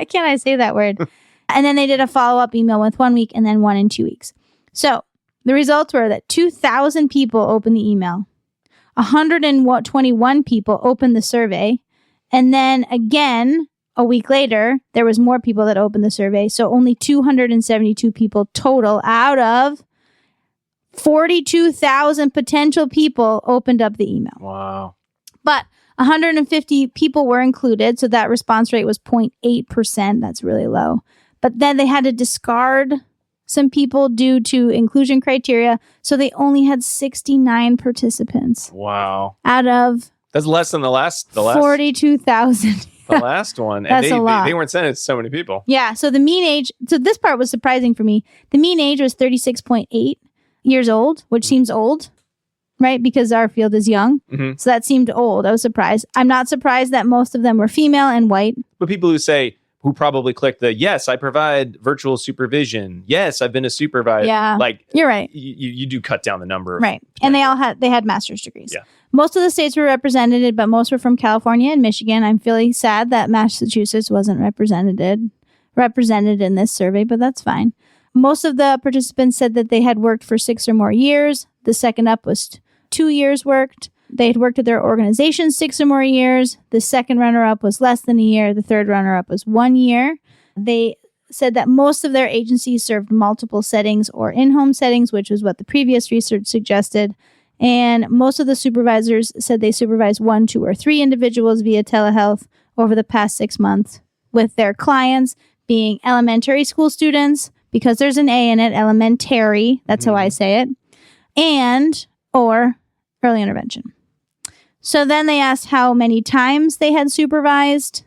S2: can't I say that word? And then they did a follow-up email with 1 week and then 1 and 2 weeks. So the results were that 2,000 people opened the email. 121 people opened the survey. And then again, a week later, there was more people that opened the survey. So only 272 people total out of 42,000 potential people opened up the email.
S1: Wow.
S2: But 150 people were included. So that response rate was 0.8%. That's really low. But then they had to discard some people due to inclusion criteria. So they only had 69 participants.
S1: Wow.
S2: Out of
S1: that's less than the last
S2: 42,000.
S1: The last one. And
S2: That's a lot.
S1: They weren't sending it to so many people.
S2: Yeah. So the mean age, so this part was surprising for me. The mean age was 36.8 years old, which seems old, right? Because our field is young.
S1: Mm-hmm.
S2: So that seemed old. I was surprised. I'm not surprised that most of them were female and white.
S1: But people who probably clicked the, yes, I provide virtual supervision. Yes, I've been a supervisor.
S2: Yeah.
S1: Like,
S2: you're right.
S1: You do cut down the number.
S2: Right. And they had master's degrees.
S1: Yeah.
S2: Most of the states were represented, but most were from California and Michigan. I'm feeling sad that Massachusetts wasn't represented in this survey, but that's fine. Most of the participants said that they had worked for 6 or more years. The second up was 2 years worked. They had worked at their organization 6 or more years. The second runner-up was less than a year. The third runner-up was 1 year. They said that most of their agencies served multiple settings or in-home settings, which was what the previous research suggested. And most of the supervisors said they supervised 1, 2, or 3 individuals via telehealth over the past 6 months, with their clients being elementary school students, because there's an A in it, elementary, that's how I say it, and or early intervention. So then they asked how many times they had supervised.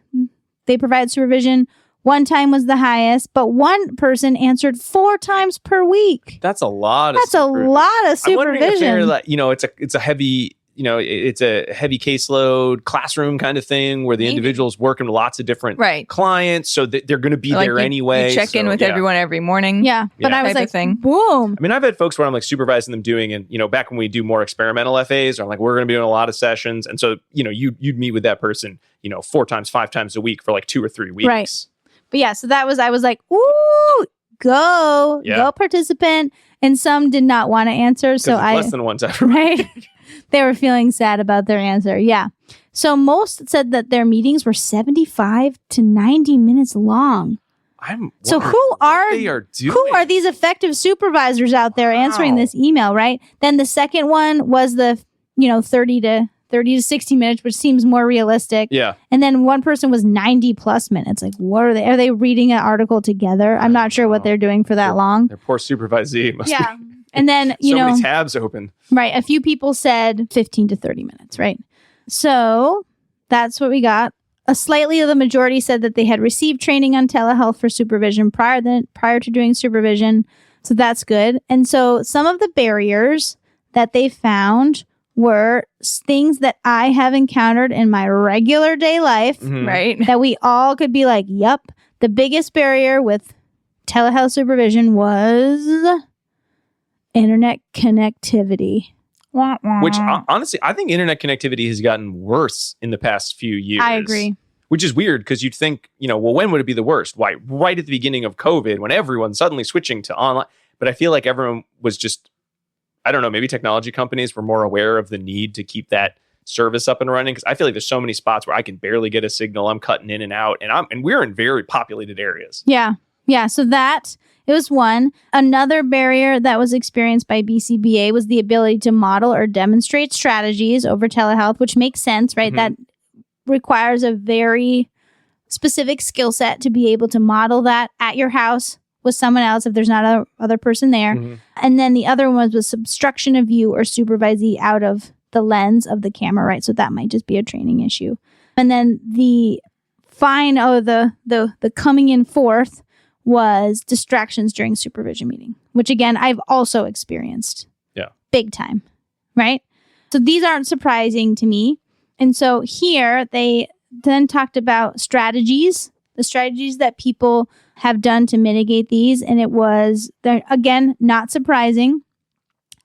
S2: They provided supervision, One time was the highest, but one person answered 4 times per week.
S1: That's a lot.
S2: That's a lot of
S1: I'm wondering if
S2: supervision.
S1: it's a heavy, it's a heavy caseload classroom kind of thing where the individual's working with lots of different clients, so that they're going to be
S3: Like
S1: there anyway.
S3: You check in with everyone every morning.
S2: Yeah, but I was like, boom.
S1: I mean, I've had folks where I'm like supervising them doing, and back when we do more experimental FAs, I'm like, we're going to be doing a lot of sessions, and so you'd meet with that person 4 times, 5 times a week for like 2 or 3 weeks.
S2: Right. But yeah, so I was like, ooh, go participant. And some did not want to answer. So
S1: less than one time.
S2: Right. They were feeling sad about their answer. Yeah. So most said that their meetings were 75 to 90 minutes long. So who are these effective supervisors out there answering this email, right? Then the second one was the 30 to 60 minutes, which seems more realistic.
S1: Yeah.
S2: And then one person was 90 plus minutes. Like, what are they? Are they reading an article together? I'm not sure what they're doing for that long.
S1: Their poor supervisee must be.
S2: And then,
S1: so many tabs open.
S2: Right. A few people said 15 to 30 minutes, right? So that's what we got. The majority said that they had received training on telehealth for supervision prior to doing supervision. So that's good. And so some of the barriers that they found were things that I have encountered in my regular day life,
S3: right?
S2: That we all could be like, yep. The biggest barrier with telehealth supervision was internet connectivity.
S1: Which honestly, I think internet connectivity has gotten worse in the past few years.
S2: I agree.
S1: Which is weird because you'd think, when would it be the worst? Why? Right at the beginning of COVID, when everyone's suddenly switching to online. But I feel like everyone was just, I don't know, maybe technology companies were more aware of the need to keep that service up and running. Because I feel like there's so many spots where I can barely get a signal. I'm cutting in and out, and we're in very populated areas.
S2: Yeah. Yeah. So it was one. Another barrier that was experienced by BCBA was the ability to model or demonstrate strategies over telehealth, which makes sense, right? That requires a very specific skill set to be able to model that at your house with someone else if there's not a other person there. And then the other one was obstruction of view or supervisee out of the lens of the camera, right? So that might just be a training issue. And then the coming in fourth was distractions during supervision meeting, which again, I've also experienced.
S1: Yeah.
S2: Big time, right? So these aren't surprising to me. And so here they then talked about the strategies that people have done to mitigate these. And it was, again, not surprising.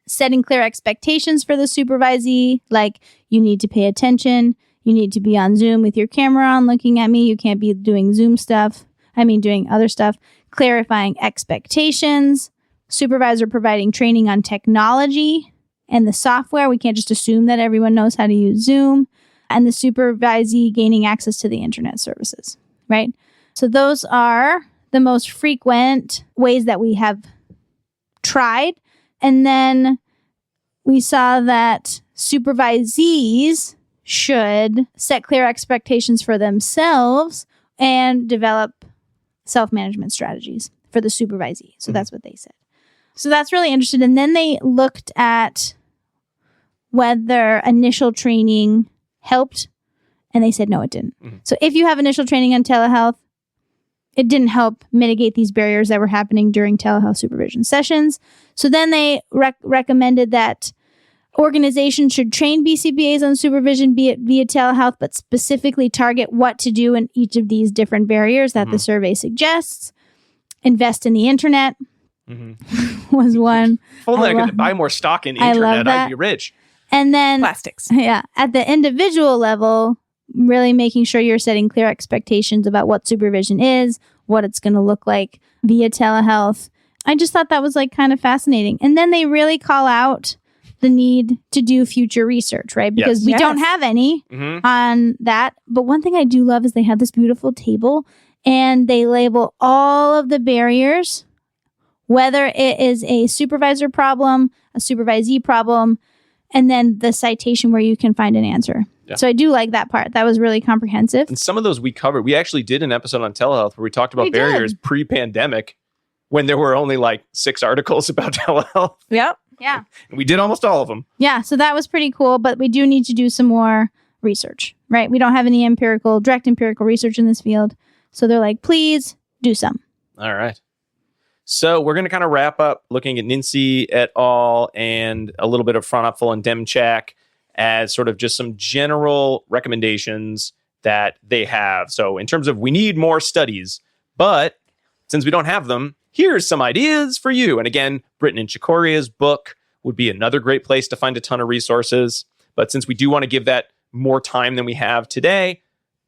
S2: Setting clear expectations for the supervisee, like you need to pay attention. You need to be on Zoom with your camera on looking at me. You can't be doing doing other stuff. Clarifying expectations. Supervisor providing training on technology and the software. We can't just assume that everyone knows how to use Zoom. And the supervisee gaining access to the internet services, right? So those are the most frequent ways that we have tried. And then we saw that supervisees should set clear expectations for themselves and develop self-management strategies for the supervisee. So that's what they said. So that's really interesting. And then they looked at whether initial training helped, and they said no, it didn't. So if you have initial training on telehealth, it didn't help mitigate these barriers that were happening during telehealth supervision sessions. So then they recommended that organizations should train BCBAs on supervision via telehealth, but specifically target what to do in each of these different barriers that the survey suggests. Invest in the internet was one.
S1: If only I could buy more stock in internet, I'd be rich.
S2: And then
S3: plastics.
S2: Yeah. At the individual level, really making sure you're setting clear expectations about what supervision is, what it's going to look like via telehealth. I just thought that was like kind of fascinating. And then they really call out the need to do future research, right? Because we don't have any on that. But one thing I do love is they have this beautiful table and they label all of the barriers, whether it is a supervisor problem, a supervisee problem, and then the citation where you can find an answer. Yeah. So I do like that part. That was really comprehensive.
S1: And some of those we covered. We actually did an episode on telehealth where we talked about barriers pre-pandemic when there were only like 6 articles about telehealth.
S3: Yep.
S2: Yeah.
S1: And we did almost all of them.
S2: Yeah. So that was pretty cool. But we do need to do some more research, right? We don't have any direct empirical research in this field. So they're like, please do some.
S1: All right. So we're going to kind of wrap up looking at NINSEE et al. And a little bit of Fronopful and Demchak as sort of just some general recommendations that they have. So in terms of we need more studies, but since we don't have them, here's some ideas for you. And again, Britton and Chikoria's book would be another great place to find a ton of resources. But since we do want to give that more time than we have today,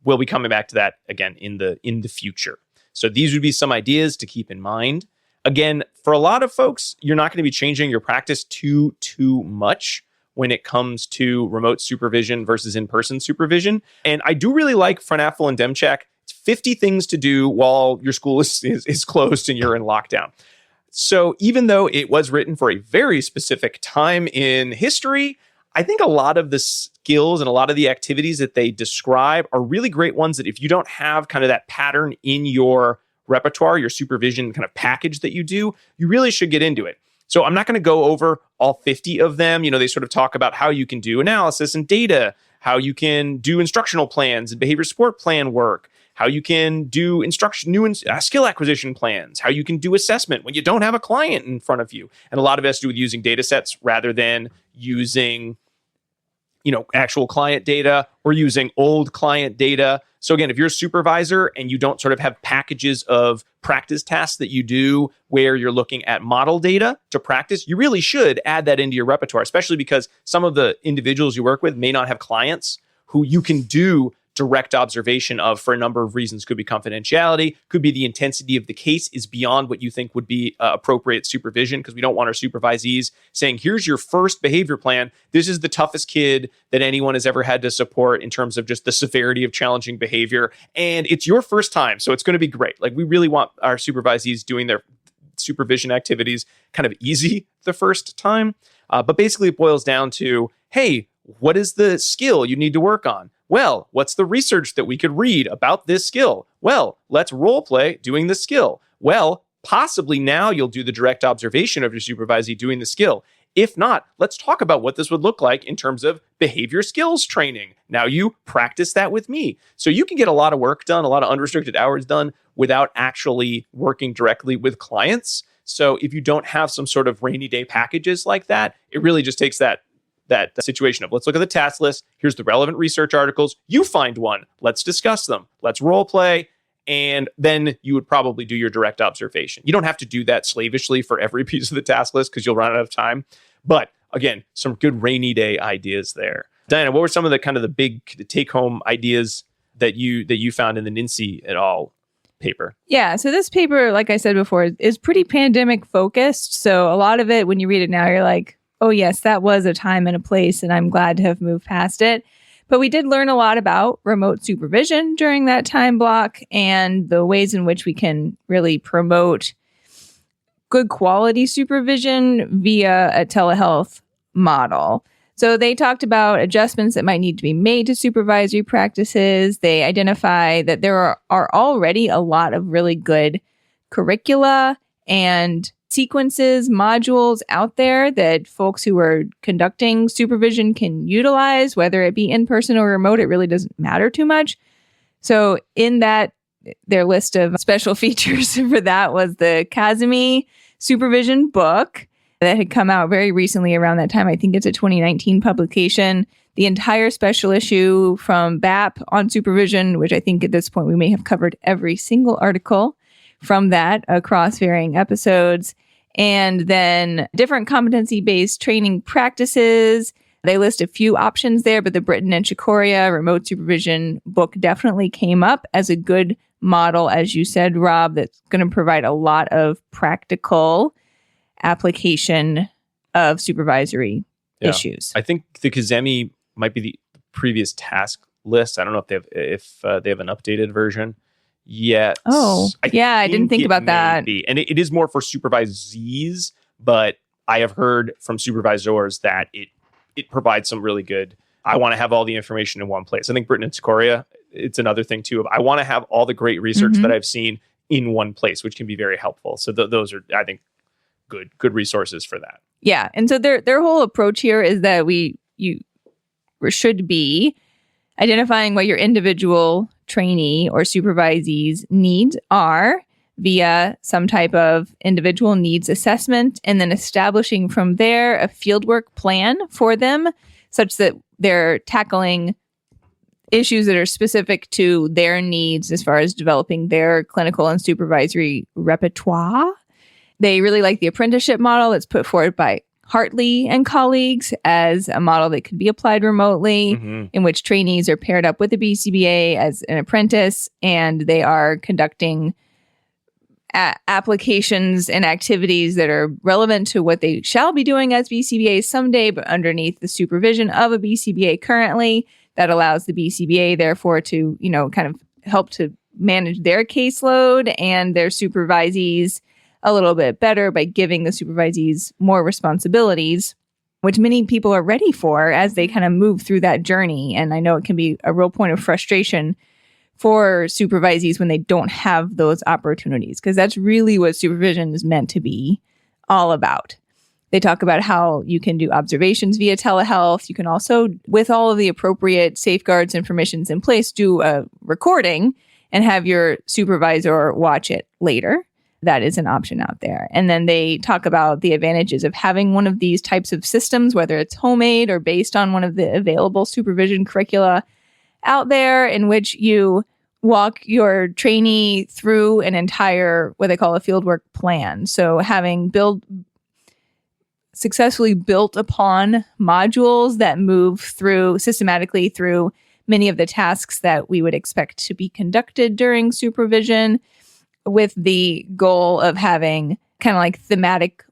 S1: we'll be coming back to that again in the future. So these would be some ideas to keep in mind. Again, for a lot of folks, you're not going to be changing your practice too much when it comes to remote supervision versus in-person supervision. And I do really like Fronopful and Demchak. It's 50 things to do while your school is closed and you're in lockdown. So even though it was written for a very specific time in history, I think a lot of the skills and a lot of the activities that they describe are really great ones that if you don't have kind of that pattern in your repertoire, your supervision kind of package that you do, you really should get into it. So I'm not going to go over all 50 of them. You know, they sort of talk about how you can do analysis and data, how you can do instructional plans and behavior support plan work, how you can do skill acquisition plans, how you can do assessment when you don't have a client in front of you. And a lot of it has to do with using data sets rather than using, actual client data or using old client data. So again, if you're a supervisor and you don't sort of have packages of practice tasks that you do where you're looking at model data to practice, you really should add that into your repertoire, especially because some of the individuals you work with may not have clients who you can do direct observation of for a number of reasons. Could be confidentiality, could be the intensity of the case is beyond what you think would be appropriate supervision, because we don't want our supervisees saying, here's your first behavior plan. This is the toughest kid that anyone has ever had to support in terms of just the severity of challenging behavior. And it's your first time, so it's going to be great. Like, we really want our supervisees doing their supervision activities kind of easy the first time. But basically it boils down to, hey, what is the skill you need to work on? Well, what's the research that we could read about this skill? Well, let's role play doing the skill. Well, possibly now you'll do the direct observation of your supervisee doing the skill. If not, let's talk about what this would look like in terms of behavior skills training. Now you practice that with me. So you can get a lot of work done, a lot of unrestricted hours done without actually working directly with clients. So if you don't have some sort of rainy day packages like that, it really just takes that situation of, let's look at the task list. Here's the relevant research articles. You find one. Let's discuss them. Let's role play. And then you would probably do your direct observation. You don't have to do that slavishly for every piece of the task list because you'll run out of time. But again, some good rainy day ideas there. Diana, what were some of the big take home ideas that you found in the NINSEE et al. Paper?
S3: Yeah, so this paper, like I said before, is pretty pandemic focused. So a lot of it, when you read it now, you're like, oh yes, that was a time and a place, and I'm glad to have moved past it. But we did learn a lot about remote supervision during that time block and the ways in which we can really promote good quality supervision via a telehealth model. So they talked about adjustments that might need to be made to supervisory practices. They identify that there are already a lot of really good curricula and sequences, modules out there that folks who are conducting supervision can utilize, whether it be in person or remote. It really doesn't matter too much. So in that, their list of special features for that was the Kazemi supervision book that had come out very recently around that time. I think it's a 2019 publication. The entire special issue from BAP on supervision, which I think at this point we may have covered every single article from that across varying episodes. And then different competency-based training practices. They list a few options there, but the Britton and Chikoria remote supervision book definitely came up as a good model, as you said, Rob, that's going to provide a lot of practical application of supervisory issues.
S1: I think the Kazemi might be the previous task list. I don't know if they have an updated version yet.
S3: Oh, I didn't think about that.
S1: And it is more for supervisees, but I have heard from supervisors that it provides some really good, I want to have all the information in one place. I think Britton and Chikoria, it's another thing too, of I want to have all the great research that I've seen in one place, which can be very helpful. So those are, I think, good resources for that.
S3: Yeah. And so their whole approach here is that you should be identifying what your individual trainee or supervisee's needs are via some type of individual needs assessment, and then establishing from there a fieldwork plan for them such that they're tackling issues that are specific to their needs as far as developing their clinical and supervisory repertoire. They really like the apprenticeship model that's put forward by Hartley and colleagues as a model that could be applied remotely, in which trainees are paired up with the BCBA as an apprentice, and they are conducting applications and activities that are relevant to what they shall be doing as BCBAs someday, but underneath the supervision of a BCBA currently. That allows the BCBA, therefore, to, kind of help to manage their caseload and their supervisees a little bit better by giving the supervisees more responsibilities, which many people are ready for as they kind of move through that journey. And I know it can be a real point of frustration for supervisees when they don't have those opportunities, because that's really what supervision is meant to be all about. They talk about how you can do observations via telehealth. You can also, with all of the appropriate safeguards and permissions in place, do a recording and have your supervisor watch it later. That is an option out there. And then they talk about the advantages of having one of these types of systems, whether it's homemade or based on one of the available supervision curricula out there, in which you walk your trainee through an entire, what they call a fieldwork plan. So having successfully built upon modules that move through systematically through many of the tasks that we would expect to be conducted during supervision, with the goal of having kind of like thematic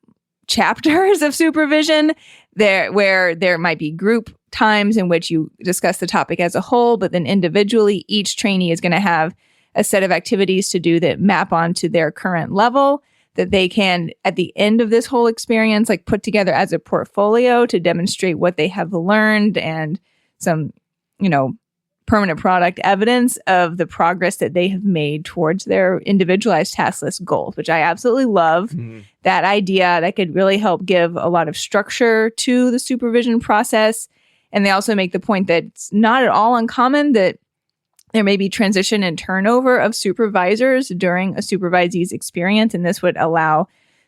S3: chapters of supervision there, where there might be group times in which you discuss the topic as a whole, but then individually each trainee is going to have a set of activities to do that map onto their current level, that they can, at the end of this whole experience, like put together as a portfolio to demonstrate what they have learned and some, permanent product evidence of the progress that they have made towards their individualized task list goals, which I absolutely love. That idea that could really help give a lot of structure to the supervision process. And they also make the point that it's not at all uncommon that there may be transition and turnover of supervisors during a supervisee's experience, and this would allow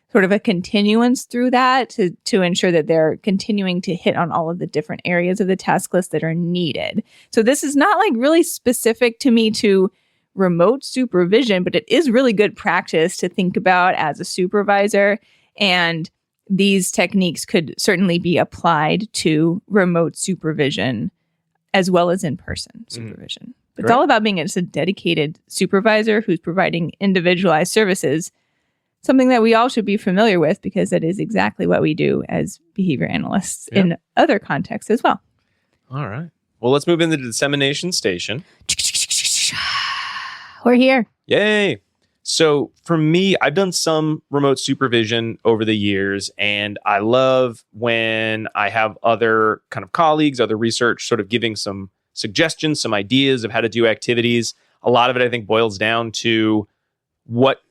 S3: sort of a continuance through that to ensure that they're continuing to hit on all of the different areas of the task list that are needed. So this is not like really specific to me to remote supervision, but it is really good practice to think about as a supervisor, and these techniques could certainly be applied to remote supervision as well as in-person supervision. It's all about being just a dedicated supervisor who's providing individualized services, something that we all should be familiar with, because that is exactly what we do as behavior analysts in other contexts as well.
S1: All right. Well, let's move into the dissemination station.
S2: We're here.
S1: Yay. So for me, I've done some remote supervision over the years, and I love when I have other kind of colleagues, other research sort of giving some suggestions, some ideas of how to do activities. A lot of it, I think, boils down to what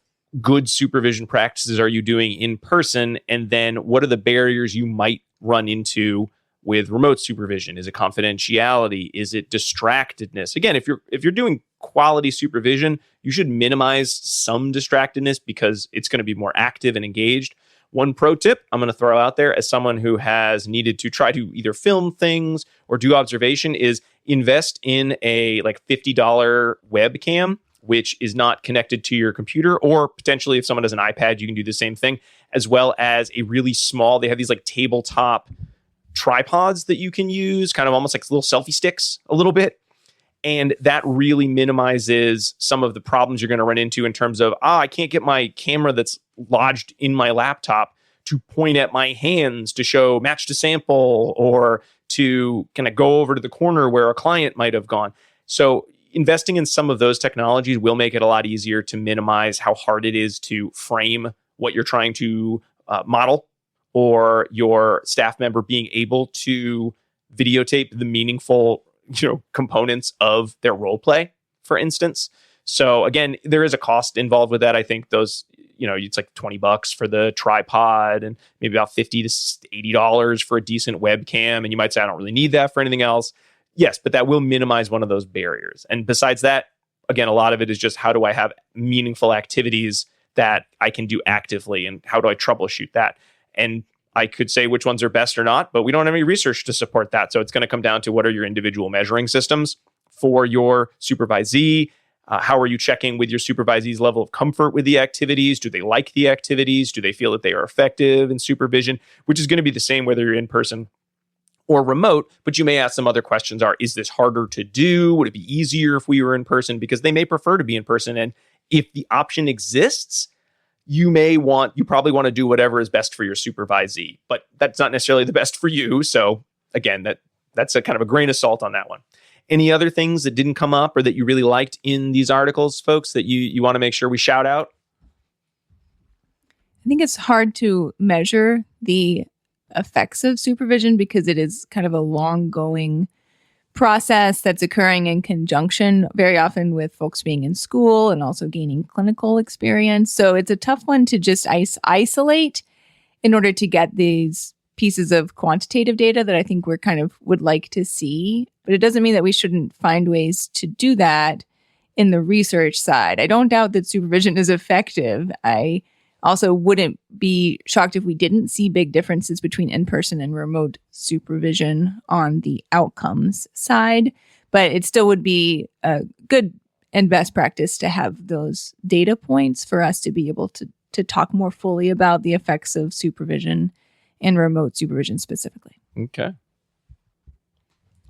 S1: good supervision practices are you doing in person, and then what are the barriers you might run into with remote supervision? Is it confidentiality? Is it distractedness? Again, if you're doing quality supervision, you should minimize some distractedness because it's going to be more active and engaged. One pro tip I'm going to throw out there as someone who has needed to try to either film things or do observation is invest in a like $50 webcam, which is not connected to your computer, or potentially if someone has an iPad, you can do the same thing, as well as a really small, they have these like tabletop tripods that you can use, kind of almost like little selfie sticks a little bit. And that really minimizes some of the problems you're going to run into in terms of, I can't get my camera that's lodged in my laptop to point at my hands to show match to sample, or to kind of go over to the corner where a client might have gone. So investing in some of those technologies will make it a lot easier to minimize how hard it is to frame what you're trying to model, or your staff member being able to videotape the meaningful components of their role play, for instance. So again, there is a cost involved with that. I think those, it's like $20 for the tripod and maybe about $50 to $80 for a decent webcam. And you might say, I don't really need that for anything else. Yes, but that will minimize one of those barriers. And besides that, again, a lot of it is just how do I have meaningful activities that I can do actively, and how do I troubleshoot that? And I could say which ones are best or not, but we don't have any research to support that. So it's going to come down to what are your individual measuring systems for your supervisee? How are you checking with your supervisee's level of comfort with the activities? Do they like the activities? Do they feel that they are effective in supervision? Which is going to be the same whether you're in person or remote, but you may ask some other questions is this harder to do? Would it be easier if we were in person? Because they may prefer to be in person. And if the option exists, you probably want to do whatever is best for your supervisee, but that's not necessarily the best for you. So again, that's a kind of a grain of salt on that one. Any other things that didn't come up or that you really liked in these articles, folks, that you want to make sure we shout out?
S3: I think it's hard to measure the effects of supervision because it is kind of a long-going process that's occurring in conjunction very often with folks being in school and also gaining clinical experience. So it's a tough one to just isolate in order to get these pieces of quantitative data that I think we're kind of would like to see. But it doesn't mean that we shouldn't find ways to do that in the research side. I don't doubt that supervision is effective. I also wouldn't be shocked if we didn't see big differences between in-person and remote supervision on the outcomes side, but it still would be a good and best practice to have those data points for us to be able to talk more fully about the effects of supervision and remote supervision specifically.
S1: Okay.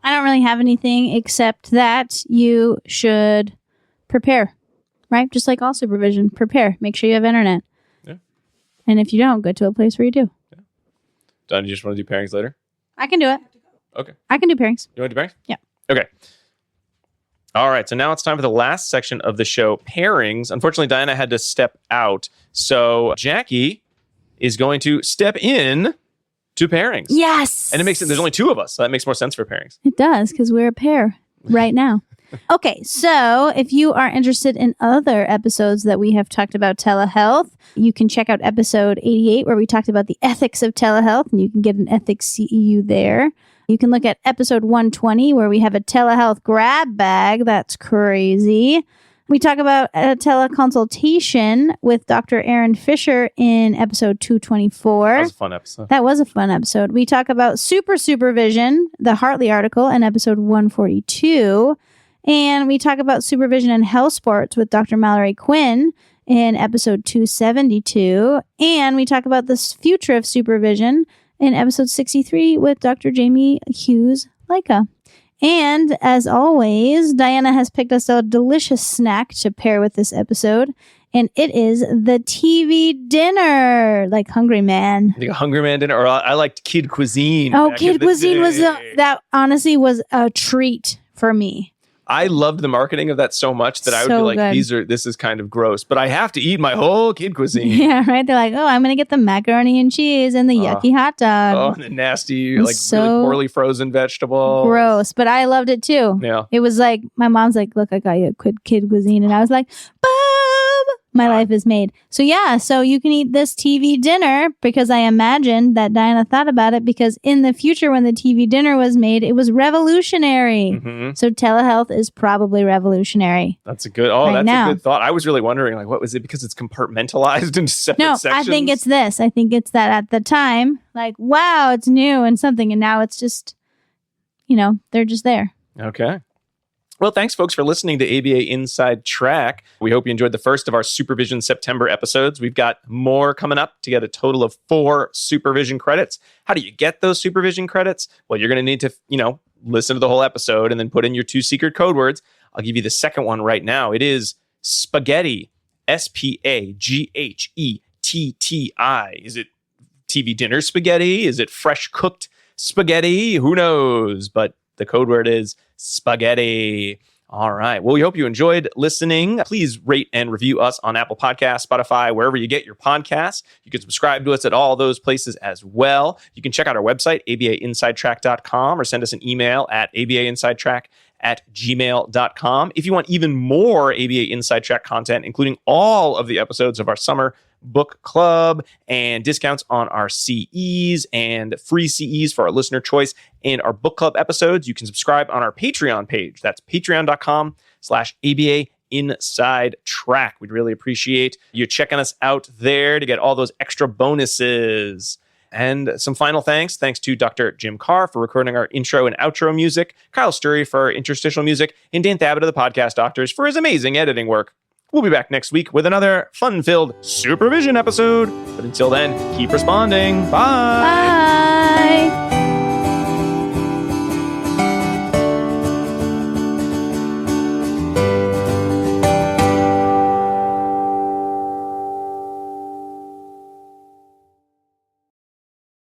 S2: I don't really have anything except that you should prepare, right? Just like all supervision, prepare. Make sure you have internet. And if you don't, go to a place where you do.
S1: Yeah. Don, you just want to do pairings later?
S2: I can do it.
S1: Okay.
S2: I can do pairings.
S1: You want to do pairings?
S2: Yeah.
S1: Okay. All right. So now it's time for the last section of the show, pairings. Unfortunately, Diana had to step out. So Jackie is going to step in to pairings.
S2: Yes.
S1: And there's only two of us. So that makes more sense for pairings.
S2: It does, because we're a pair right now. Okay, so if you are interested in other episodes that we have talked about telehealth, you can check out episode 88 where we talked about the ethics of telehealth, and you can get an ethics CEU there. You can look at episode 120 where we have a telehealth grab bag. That's crazy. We talk about a teleconsultation with Dr. Aaron Fisher in episode 224.
S1: That was a fun episode.
S2: That was a fun episode. We talk about supervision, the Hartley article, in episode 142. And we talk about supervision in health sports with Dr. Mallory Quinn in episode 272. And we talk about the future of supervision in episode 63 with Dr. Jamie Hughes-Leica. And as always, Diana has picked us a delicious snack to pair with this episode. And it is the TV dinner, like Hungry Man.
S1: I think a Hungry Man dinner, or I liked Kid Cuisine.
S2: Oh, Kid Cuisine that honestly was a treat for me.
S1: I loved the marketing of that so much that I would be like,
S2: good.
S1: this is kind of gross, but I have to eat my whole Kid Cuisine.
S2: Yeah, right. They're like, oh, I'm going to get the macaroni and cheese and the yucky hot dog.
S1: Oh, and the nasty, really poorly frozen vegetables.
S2: Gross, but I loved it too.
S1: Yeah.
S2: It was like, my mom's like, look, I got you a Kid Cuisine. And I was like, boom, my life is made. So yeah, so you can eat this TV dinner because I imagine that Diana thought about it because in the future when the TV dinner was made, it was revolutionary.
S1: Mm-hmm.
S2: So telehealth is probably revolutionary.
S1: That's a good thought. I was really wondering, like, what was it? Because it's compartmentalized into separate sections?
S2: I think it's this. I think it's that at the time, like, wow, it's new and something. And now it's just, they're just there.
S1: Okay. Well, thanks, folks, for listening to ABA Inside Track. We hope you enjoyed the first of our Supervision September episodes. We've got more coming up to get a total of 4 supervision credits. How do you get those supervision credits? Well, you're going to need to, listen to the whole episode and then put in your 2 secret code words. I'll give you the second one right now. It is spaghetti, SPAGHETTI. Is it TV dinner spaghetti? Is it fresh cooked spaghetti? Who knows? But the code word is spaghetti. All right. Well, we hope you enjoyed listening. Please rate and review us on Apple Podcasts, Spotify, wherever you get your podcasts. You can subscribe to us at all those places as well. You can check out our website, abainsidetrack.com, or send us an email at abainsidetrack@gmail.com. If you want even more ABA Inside Track content, including all of the episodes of our summer book club and discounts on our CEs and free CEs for our listener choice and our book club episodes, you can subscribe on our Patreon page. That's patreon.com/ABA Inside Track. We'd really appreciate you checking us out there to get all those extra bonuses. And some final thanks. Thanks to Dr. Jim Carr for recording our intro and outro music, Kyle Sturry for our interstitial music, and Dan Thabit of the Podcast Doctors for his amazing editing work. We'll be back next week with another fun-filled Supervision episode. But until then, keep responding. Bye.
S2: Bye.